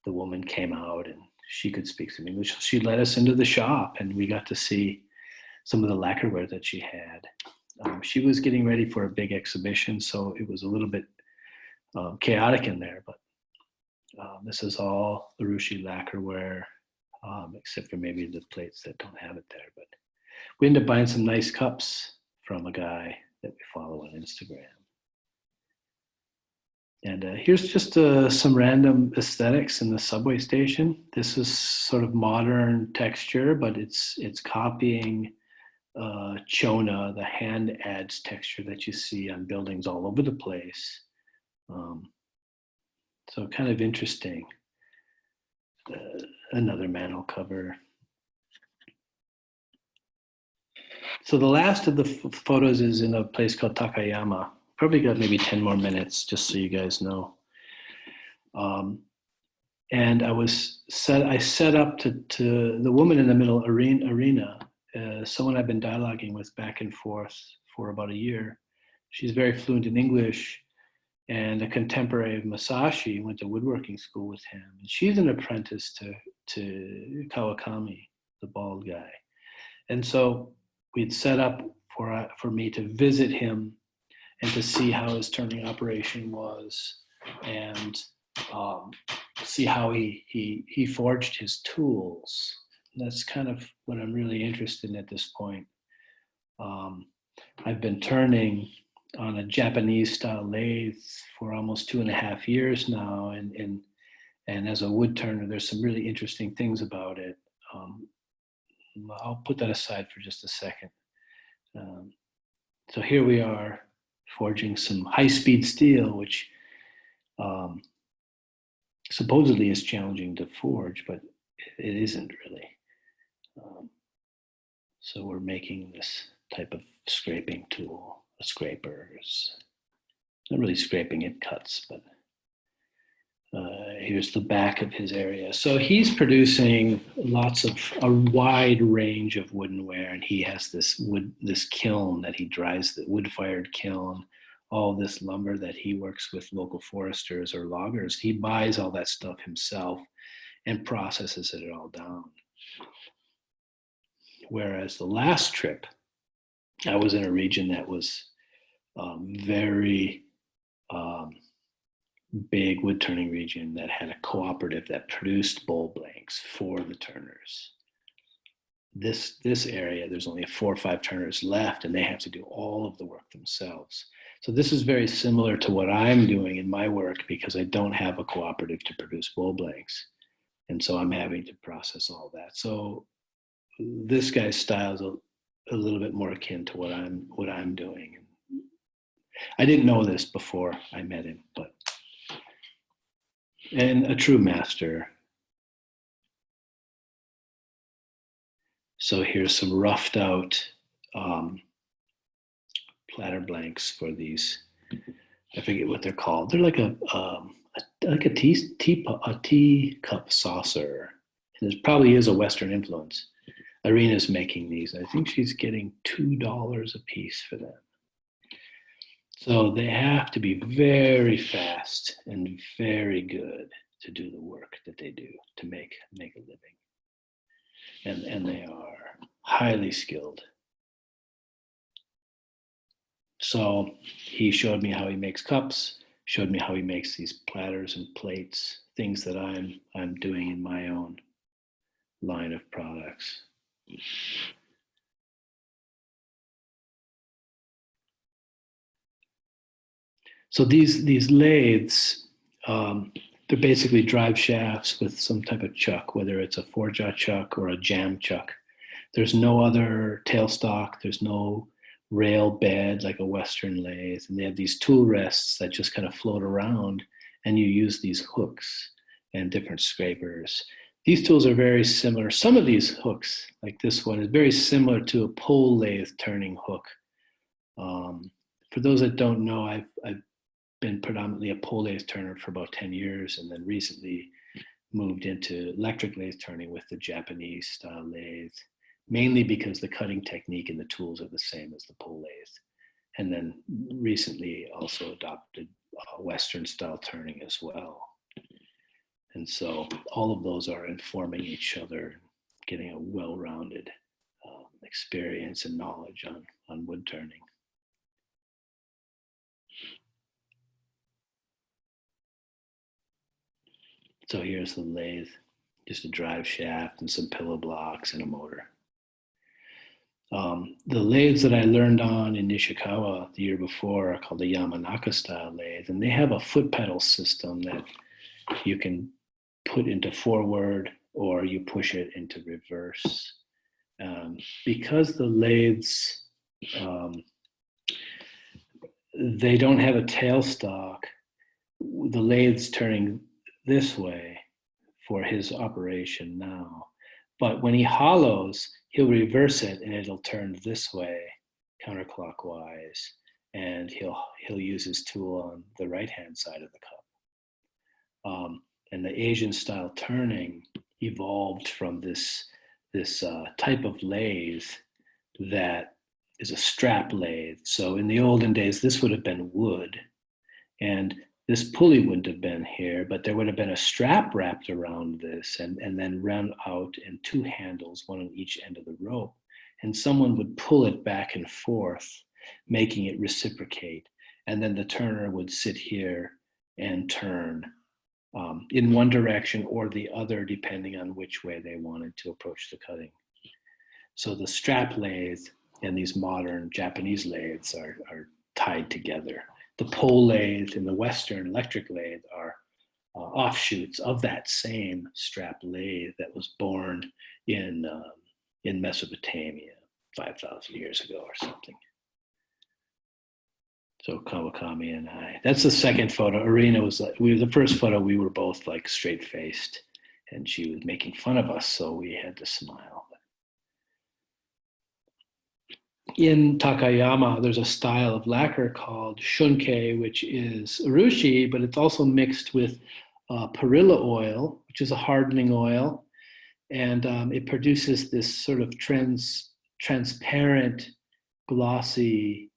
the woman came out, and she could speak some English. She led us into the shop, and we got to see some of the lacquerware that she had. She was getting ready for a big exhibition, so it was a little bit chaotic in there, but this is all urushi lacquerware, except for maybe the plates that don't have it there. But we ended up buying some nice cups from a guy that we follow on Instagram. And here's just some random aesthetics in the subway station. This is sort of modern texture, but it's copying chona, the hand adze texture that you see on buildings all over the place. So kind of interesting. Another mantle cover. So the last of the photos is in a place called Takayama. Probably got maybe 10 more minutes, just so you guys know. And I set up to the woman in the middle arena, someone I've been dialoguing with back and forth for about a year. She's very fluent in English, and a contemporary of Masashi, went to woodworking school with him. And she's an apprentice to Kawakami, the bald guy. And so we'd set up for me to visit him and to see how his turning operation was, and see how he forged his tools. And that's kind of what I'm really interested in at this point. I've been turning on a Japanese style lathe for almost 2.5 years now, and as a wood turner, there's some really interesting things about it. I'll put that aside for just a second. So here we are forging some high-speed steel, which supposedly is challenging to forge, but it isn't really. So we're making this type of scraping tool, a scraper. It's not really scraping, it cuts, but here's the back of his area. So he's producing a wide range of woodenware, and he has this kiln that he dries, the wood-fired kiln, all this lumber that he works with local foresters or loggers. He buys all that stuff himself and processes it all down. Whereas the last trip, I was in a region that was very big wood turning region that had a cooperative that produced bowl blanks for the turners. This area, there's only 4 or 5 turners left, and they have to do all of the work themselves. So this is very similar to what I'm doing in my work, because I don't have a cooperative to produce bowl blanks. And so I'm having to process all that. So this guy's style is a little bit more akin to what I'm doing. I didn't know this before I met him, and a true master. So here's some roughed out platter blanks for these. I forget what they're called. They're like a teacup saucer. And there probably is a Western influence. Irina's making these. I think she's getting $2 a piece for them. So they have to be very fast and very good to do the work that they do to make a living. And they are highly skilled. So he showed me how he makes cups, showed me how he makes these platters and plates, things that I'm doing in my own line of products. So these lathes, they're basically drive shafts with some type of chuck, whether it's a 4-jaw chuck or a jam chuck. There's no other tailstock. There's no rail bed like a Western lathe. And they have these tool rests that just kind of float around, and you use these hooks and different scrapers. These tools are very similar. Some of these hooks, like this one, is very similar to a pole lathe turning hook. For those that don't know, I've been predominantly a pole lathe turner for about 10 years, and then recently moved into electric lathe turning with the Japanese style lathe, mainly because the cutting technique and the tools are the same as the pole lathe. And then recently also adopted Western style turning as well. And so all of those are informing each other, getting a well-rounded experience and knowledge on wood turning. So here's the lathe, just a drive shaft and some pillow blocks and a motor. The lathes that I learned on in Nishikawa the year before are called the Yamanaka style lathe, and they have a foot pedal system that you can put into forward or you push it into reverse. Because the lathes, they don't have a tailstock, the lathe's turning this way for his operation now. But when he hollows, he'll reverse it and it'll turn this way, counterclockwise, and he'll use his tool on the right-hand side of the cup. And the Asian style turning evolved from this type of lathe that is a strap lathe. So in the olden days, this would have been wood, and this pulley wouldn't have been here, but there would have been a strap wrapped around this and then run out in 2 handles, one on each end of the rope. And someone would pull it back and forth, making it reciprocate. And then the turner would sit here and turn in one direction or the other, depending on which way they wanted to approach the cutting. So the strap lathe and these modern Japanese lathes are tied together. The pole lathe and the Western electric lathe are offshoots of that same strap lathe that was born in Mesopotamia 5,000 years ago or something. So Kawakami and I. That's the second photo. Irina was the first photo. We were both like straight faced, and she was making fun of us, so we had to smile. In Takayama, there's a style of lacquer called shunke, which is urushi, but it's also mixed with perilla oil, which is a hardening oil, and it produces this sort of transparent, glossy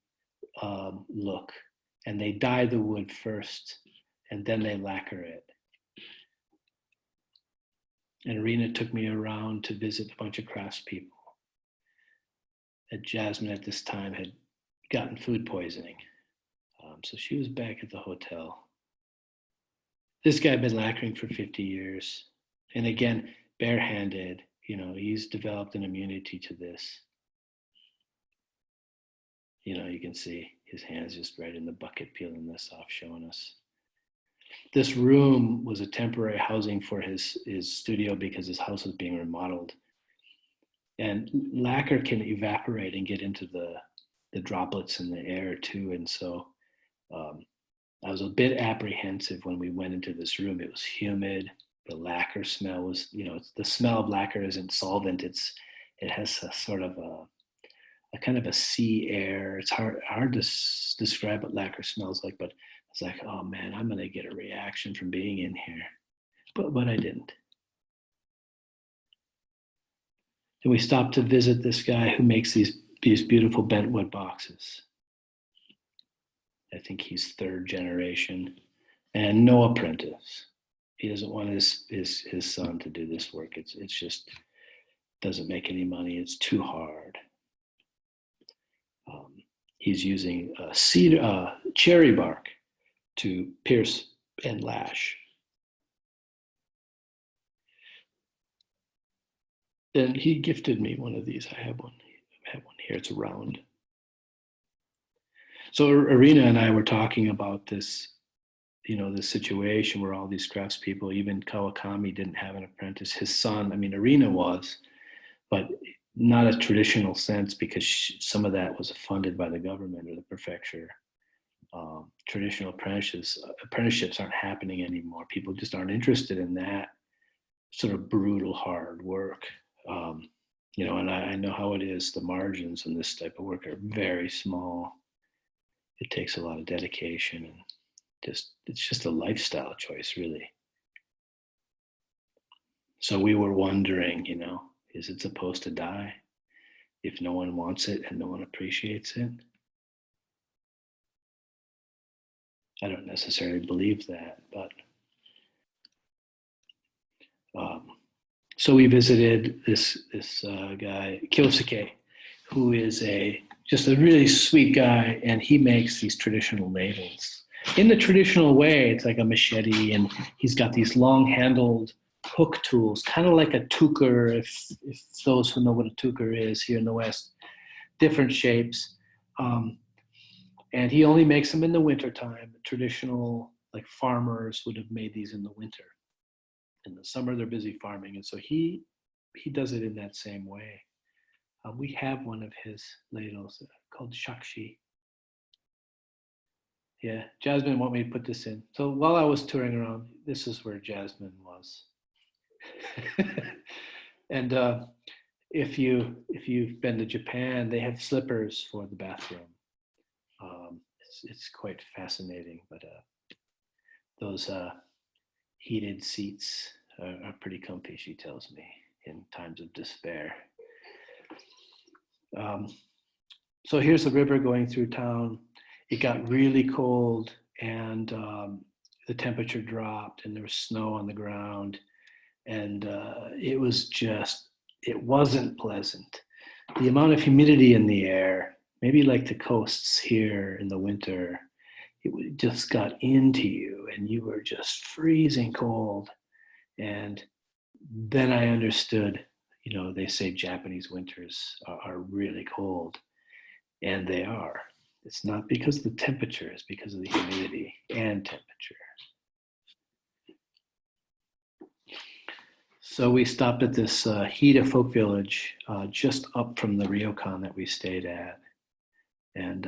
look. And they dye the wood first, and then they lacquer it. And Irina took me around to visit a bunch of craftspeople. Jazmin at this time had gotten food poisoning. So she was back at the hotel. This guy had been lacquering for 50 years. And again, barehanded, he's developed an immunity to this. You can see his hands just right in the bucket peeling this off, showing us. This room was a temporary housing for his studio because his house was being remodeled. And lacquer can evaporate and get into the droplets in the air too. And so was a bit apprehensive when we went into this room. It was humid. The lacquer smell was, the smell of lacquer isn't solvent. It has a sort of a kind of a sea air. It's hard to describe what lacquer smells like, but it's like, oh man, I'm gonna get a reaction from being in here, but I didn't. And we stopped to visit this guy who makes these beautiful bent wood boxes. I think he's third generation, and no apprentice. He doesn't want his son to do this work. It's just doesn't make any money. It's too hard. He's using cherry bark to pierce and lash. And he gifted me one of these. I have one here. It's round. So Irina and I were talking about this, this situation where all these craftspeople, even Kawakami didn't have an apprentice. His son, Irina was, but not a traditional sense, because some of that was funded by the government or the prefecture. Traditional apprenticeships aren't happening anymore. People just aren't interested in that sort of brutal, hard work. And I know how it is. The margins in this type of work are very small. It takes a lot of dedication, and it's just a lifestyle choice, really. So we were wondering, is it supposed to die if no one wants it and no one appreciates it? I don't necessarily believe that, but so we visited this guy, Kyosuke, who is just a really sweet guy, and he makes these traditional ladles. In the traditional way, it's like a machete, and he's got these long-handled hook tools, kind of like a tuker, if those who know what a tuker is here in the West, different shapes. And he only makes them in the wintertime. Traditional, like, farmers would have made these in the winter. In the summer, they're busy farming, and so he does it in that same way. We have one of his ladles called shakshi. Yeah, Jazmin wanted me to put this in. So while I was touring around, this is where Jazmin was. And if you've been to Japan, they have slippers for the bathroom. It's quite fascinating, but those heated seats are pretty comfy, she tells me, in times of despair. So here's the river going through town. It got really cold, and the temperature dropped, and there was snow on the ground, and it wasn't pleasant. The amount of humidity in the air, maybe like the coasts here in the winter, it just got into you, and you were just freezing cold. And then I understood, they say Japanese winters are really cold, and they are. It's not because of the temperature, it's because of the humidity and temperature. So we stopped at this Hida folk village just up from the ryokan that we stayed at. And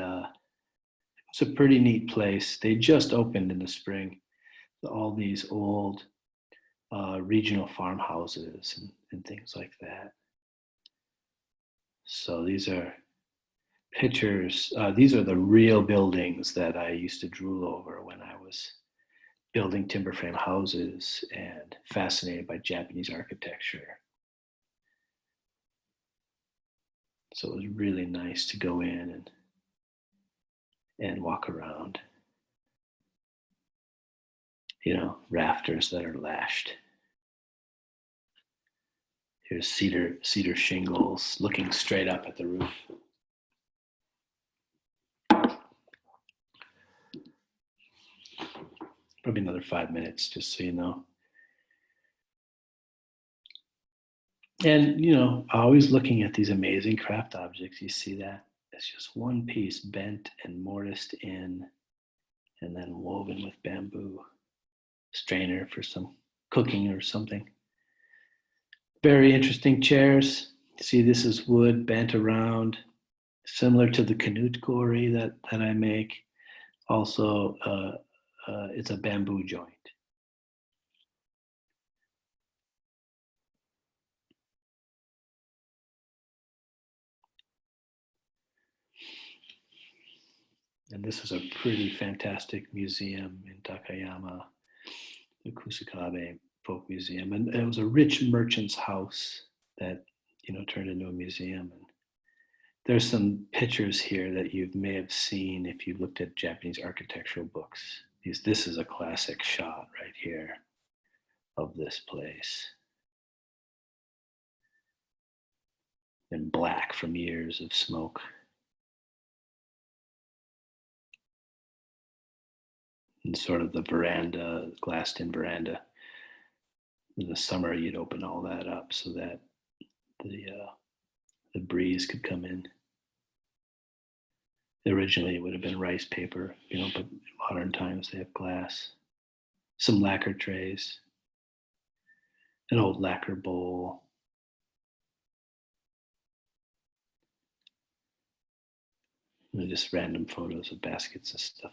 it's a pretty neat place. They just opened in the spring, all these old regional farmhouses and things like that. So these are pictures. These are the real buildings that I used to drool over when I was building timber frame houses and fascinated by Japanese architecture. So it was really nice to go in and walk around. Rafters that are lashed. Here's cedar shingles looking straight up at the roof. Probably another 5 minutes, just so you know. And, always looking at these amazing craft objects, you see that? It's just one piece bent and mortised in and then woven with bamboo. Strainer for some cooking or something. Very interesting chairs. See, this is wood bent around, similar to the canute gori that I make. Also it's a bamboo joint. And this is a pretty fantastic museum in Takayama, the Kusakabe Folk Museum. And it was a rich merchant's house that, turned into a museum. And there's some pictures here that you may have seen if you looked at Japanese architectural books. This is a classic shot right here of this place. And black from years of smoke. And sort of the veranda, glassed-in veranda. In the summer, you'd open all that up so that the breeze could come in. Originally, it would have been rice paper, but in modern times they have glass. Some lacquer trays, an old lacquer bowl. And just random photos of baskets and stuff.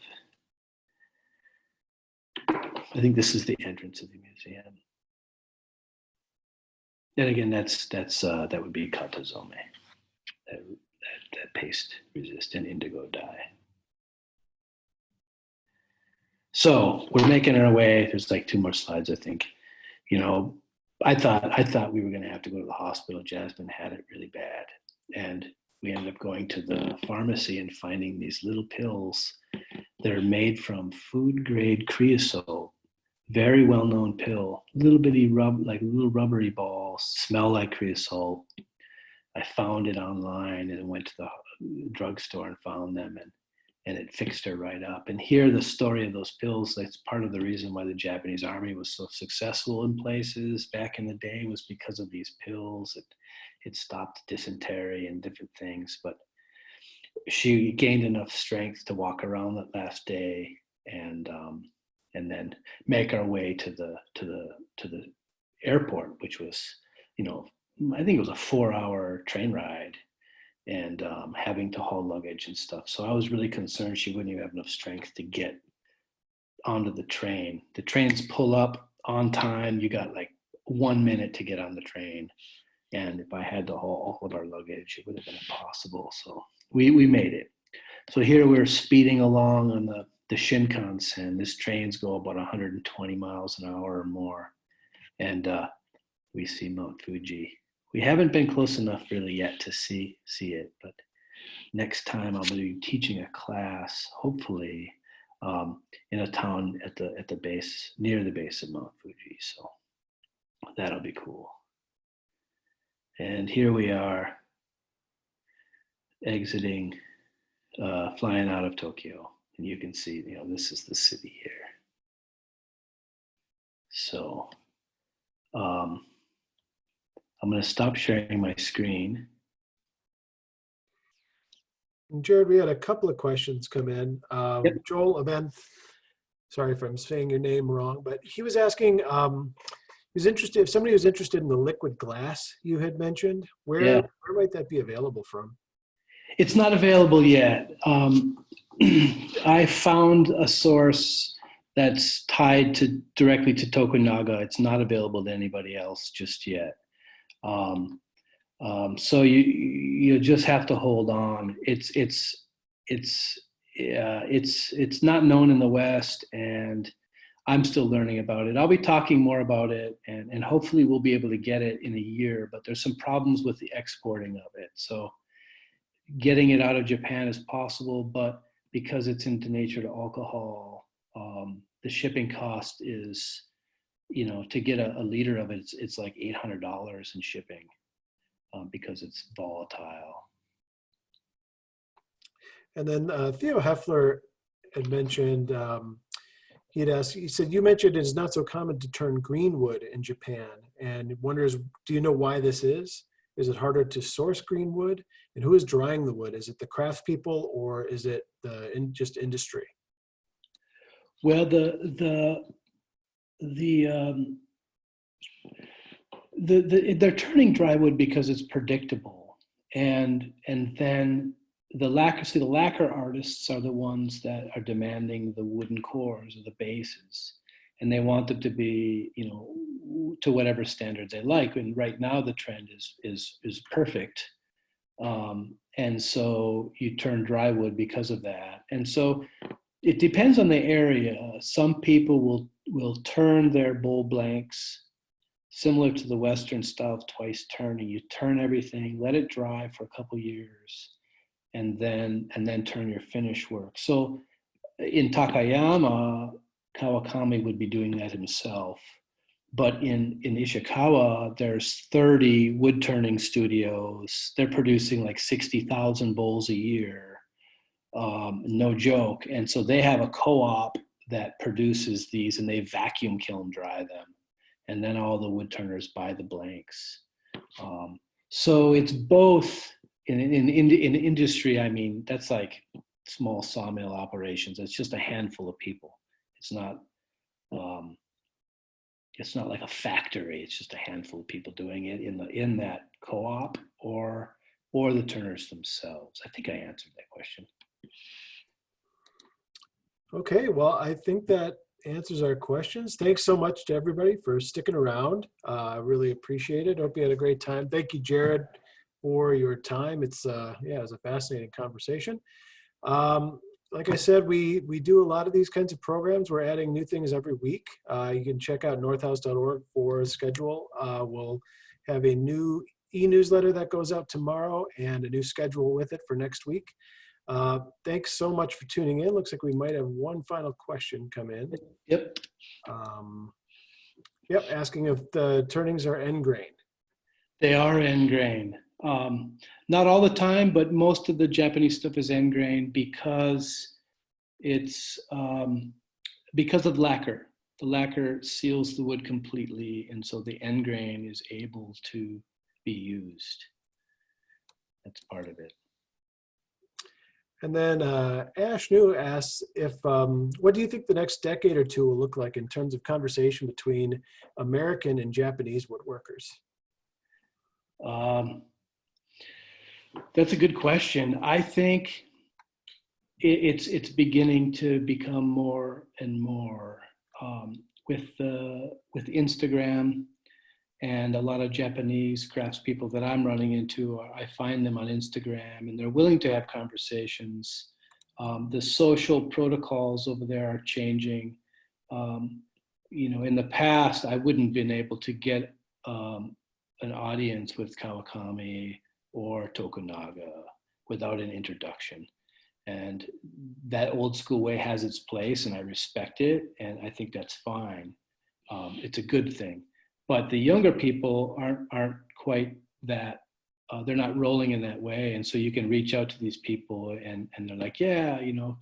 I think this is the entrance of the museum. And again, that would be katazome, that paste resistant indigo dye. So we're making our way. There's like 2 more slides, I think. I thought we were going to have to go to the hospital. Jazmin had it really bad, and we ended up going to the pharmacy and finding these little pills that are made from food grade creosote. Very well-known pill, little bitty like little rubbery balls, smell like creosote. I found it online and went to the drugstore and found them, and it fixed her right up. And here, the story of those pills, that's part of the reason why the Japanese army was so successful in places back in the day, was because of these pills. It stopped dysentery and different things. But she gained enough strength to walk around that last day, and then make our way to the airport, which was, I think it was a 4-hour train ride, and having to haul luggage and stuff. So I was really concerned she wouldn't even have enough strength to get onto the train. The trains pull up on time. You got like 1 minute to get on the train. And if I had to haul all of our luggage, it would have been impossible. So we made it. So here we're speeding along on the Shinkansen. This trains go about 120 miles an hour or more. And we see Mount Fuji. We haven't been close enough really yet to see it, but next time I'll be teaching a class, hopefully, in a town at the base, near the base of Mount Fuji. So that'll be cool. And here we are exiting, flying out of Tokyo. And you can see, this is the city here. So I'm going to stop sharing my screen. Jarrod, we had a couple of questions come in. Yep. Joel Aben, sorry if I'm saying your name wrong, but he was asking, he's interested, if somebody was interested in the liquid glass you had mentioned, where might that be available from? It's not available yet. I found a source that's tied directly to Tokunaga. It's not available to anybody else just yet. So you just have to hold on. It's not known in the West, and I'm still learning about it. I'll be talking more about it, and hopefully we'll be able to get it in a year. But there's some problems with the exporting of it. So getting it out of Japan is possible, but because it's in denatured alcohol, the shipping cost is, to get a liter of it, it's like $800 in shipping because it's volatile. And then Theo Heffler had mentioned, he said, you mentioned it's not so common to turn green wood in Japan, and wonders, do you know why this is? Is it harder to source green wood? And who is drying the wood? Is it the craftspeople, or is it just industry? Well, they're turning dry wood because it's predictable, and then the lacquer artists are the ones that are demanding the wooden cores or the bases, and they want them to be, to whatever standard they like. And right now the trend is perfect. And so you turn dry wood because of that. And so it depends on the area. Some people will turn their bowl blanks similar to the Western style of twice turning. You turn everything, let it dry for a couple years, and then turn your finish work. So in Takayama, Kawakami would be doing that himself. But in Nishikawa, there's 30 wood turning studios. They're producing like 60,000 bowls a year. No joke. And so they have a co-op that produces these, and they vacuum kiln dry them. And then all the wood turners buy the blanks. So it's both in industry. I mean, that's like small sawmill operations. It's just a handful of people. It's not like a factory. It's just a handful of people doing it in that co-op or the turners themselves. I think I answered that question. Okay, well, I think that answers our questions. Thanks so much to everybody for sticking around. I really appreciate it. Hope you had a great time. Thank you, Jarrod, for your time. It was a fascinating conversation. Like I said, we do a lot of these kinds of programs. We're adding new things every week. You can check out northhouse.org for a schedule. We'll have a new e-newsletter that goes out tomorrow and a new schedule with it for next week. Thanks so much for tuning in. Looks like we might have one final question come in. Yep. Asking if the turnings are end grain. They are end grain. Not all the time, but most of the Japanese stuff is end grain because it's because of lacquer. The lacquer seals the wood completely, and so the end grain is able to be used. That's part of it. And then Ash New asks if, what do you think the next decade or two will look like in terms of conversation between American and Japanese woodworkers? That's a good question. I think it's beginning to become more and more with Instagram, and a lot of Japanese craftspeople that I'm running into. I find them on Instagram, and they're willing to have conversations. The social protocols over there are changing. In the past, I wouldn't have been able to get an audience with Kawakami or Tokunaga without an introduction. And that old school way has its place, and I respect it, and I think that's fine. It's a good thing. But the younger people aren't quite that. They're not rolling in that way, and so you can reach out to these people, and they're like, yeah,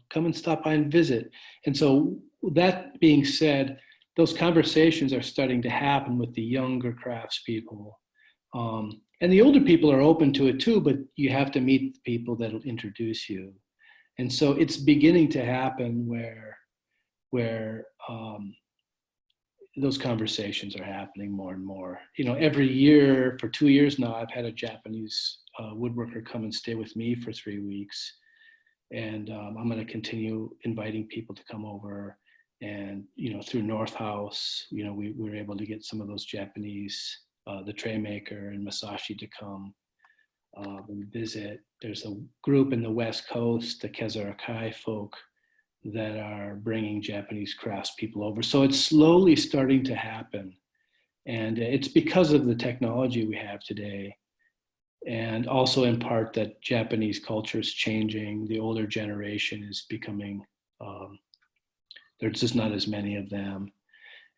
come and stop by and visit. And so that being said, those conversations are starting to happen with the younger craftspeople. And the older people are open to it too, but you have to meet the people that'll introduce you. And so it's beginning to happen where those conversations are happening more and more. Every year for 2 years now, I've had a Japanese woodworker come and stay with me for 3 weeks. And I'm going to continue inviting people to come over. And, through North House, we were able to get some of those Japanese, the tray maker and Masashi, to come and visit. There's a group in the West Coast, the Kezarakai folk, that are bringing Japanese craftspeople over. So it's slowly starting to happen. And it's because of the technology we have today. And also in part that Japanese culture is changing. The older generation is becoming, there's just not as many of them.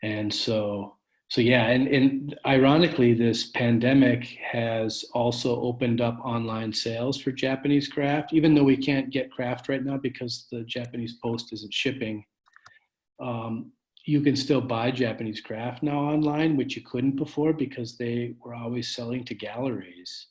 And so yeah, and ironically, this pandemic has also opened up online sales for Japanese craft, even though we can't get craft right now because the Japanese post isn't shipping. You can still buy Japanese craft now online, which you couldn't before because they were always selling to galleries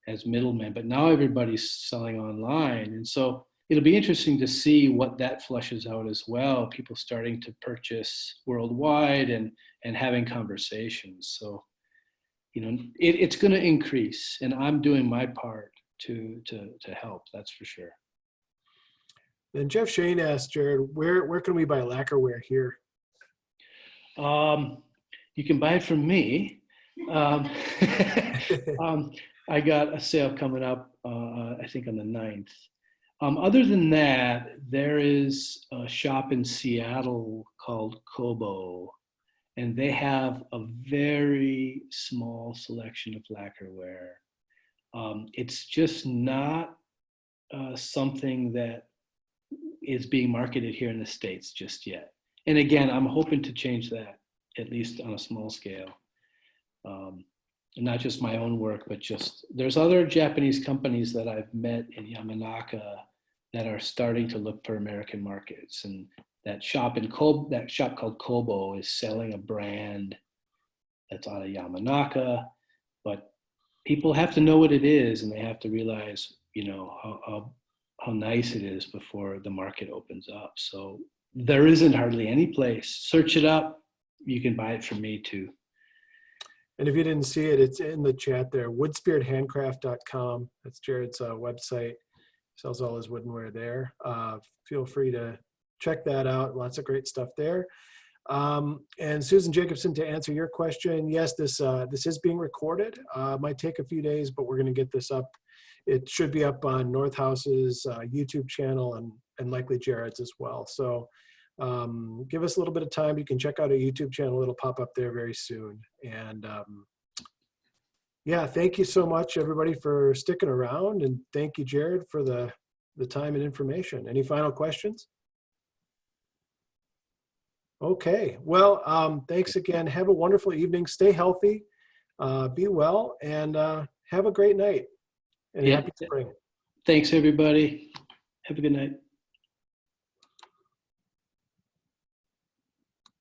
as middlemen, but now everybody's selling online. And so it'll be interesting to see what that flushes out as well, people starting to purchase worldwide and having conversations. So, it's going to increase, and I'm doing my part to help. That's for sure. Then Jeff Shane asked, Jarrod, where can we buy lacquerware here? You can buy it from me. I got a sale coming up, I think on the 9th. Other than that, there is a shop in Seattle called Kobo, and they have a very small selection of lacquerware. It's just not something that is being marketed here in the States just yet. And again, I'm hoping to change that, at least on a small scale. Not just my own work, but just, there's other Japanese companies that I've met in Yamanaka that are starting to look for American markets. And that shop called Kobo is selling a brand that's out of Yamanaka, but people have to know what it is, and they have to realize, how nice it is before the market opens up. So there isn't hardly any place. Search it up. You can buy it from me too. And if you didn't see it, it's in the chat there. Woodspirithandcraft.com. That's Jarrod's website. Sells all his woodenware there. Feel free to check that out. Lots of great stuff there. And Susan Jacobson, to answer your question, yes, this is being recorded. Might take a few days, but we're going to get this up. It should be up on North House's YouTube channel and likely Jarrod's as well. So give us a little bit of time. You can check out our YouTube channel. It'll pop up there very soon. And yeah, thank you so much, everybody, for sticking around. And thank you, Jarrod, for the time and information. Any final questions? Okay. Well, thanks again. Have a wonderful evening. Stay healthy. Be well. And have a great night. And happy spring. Thanks, everybody. Have a good night.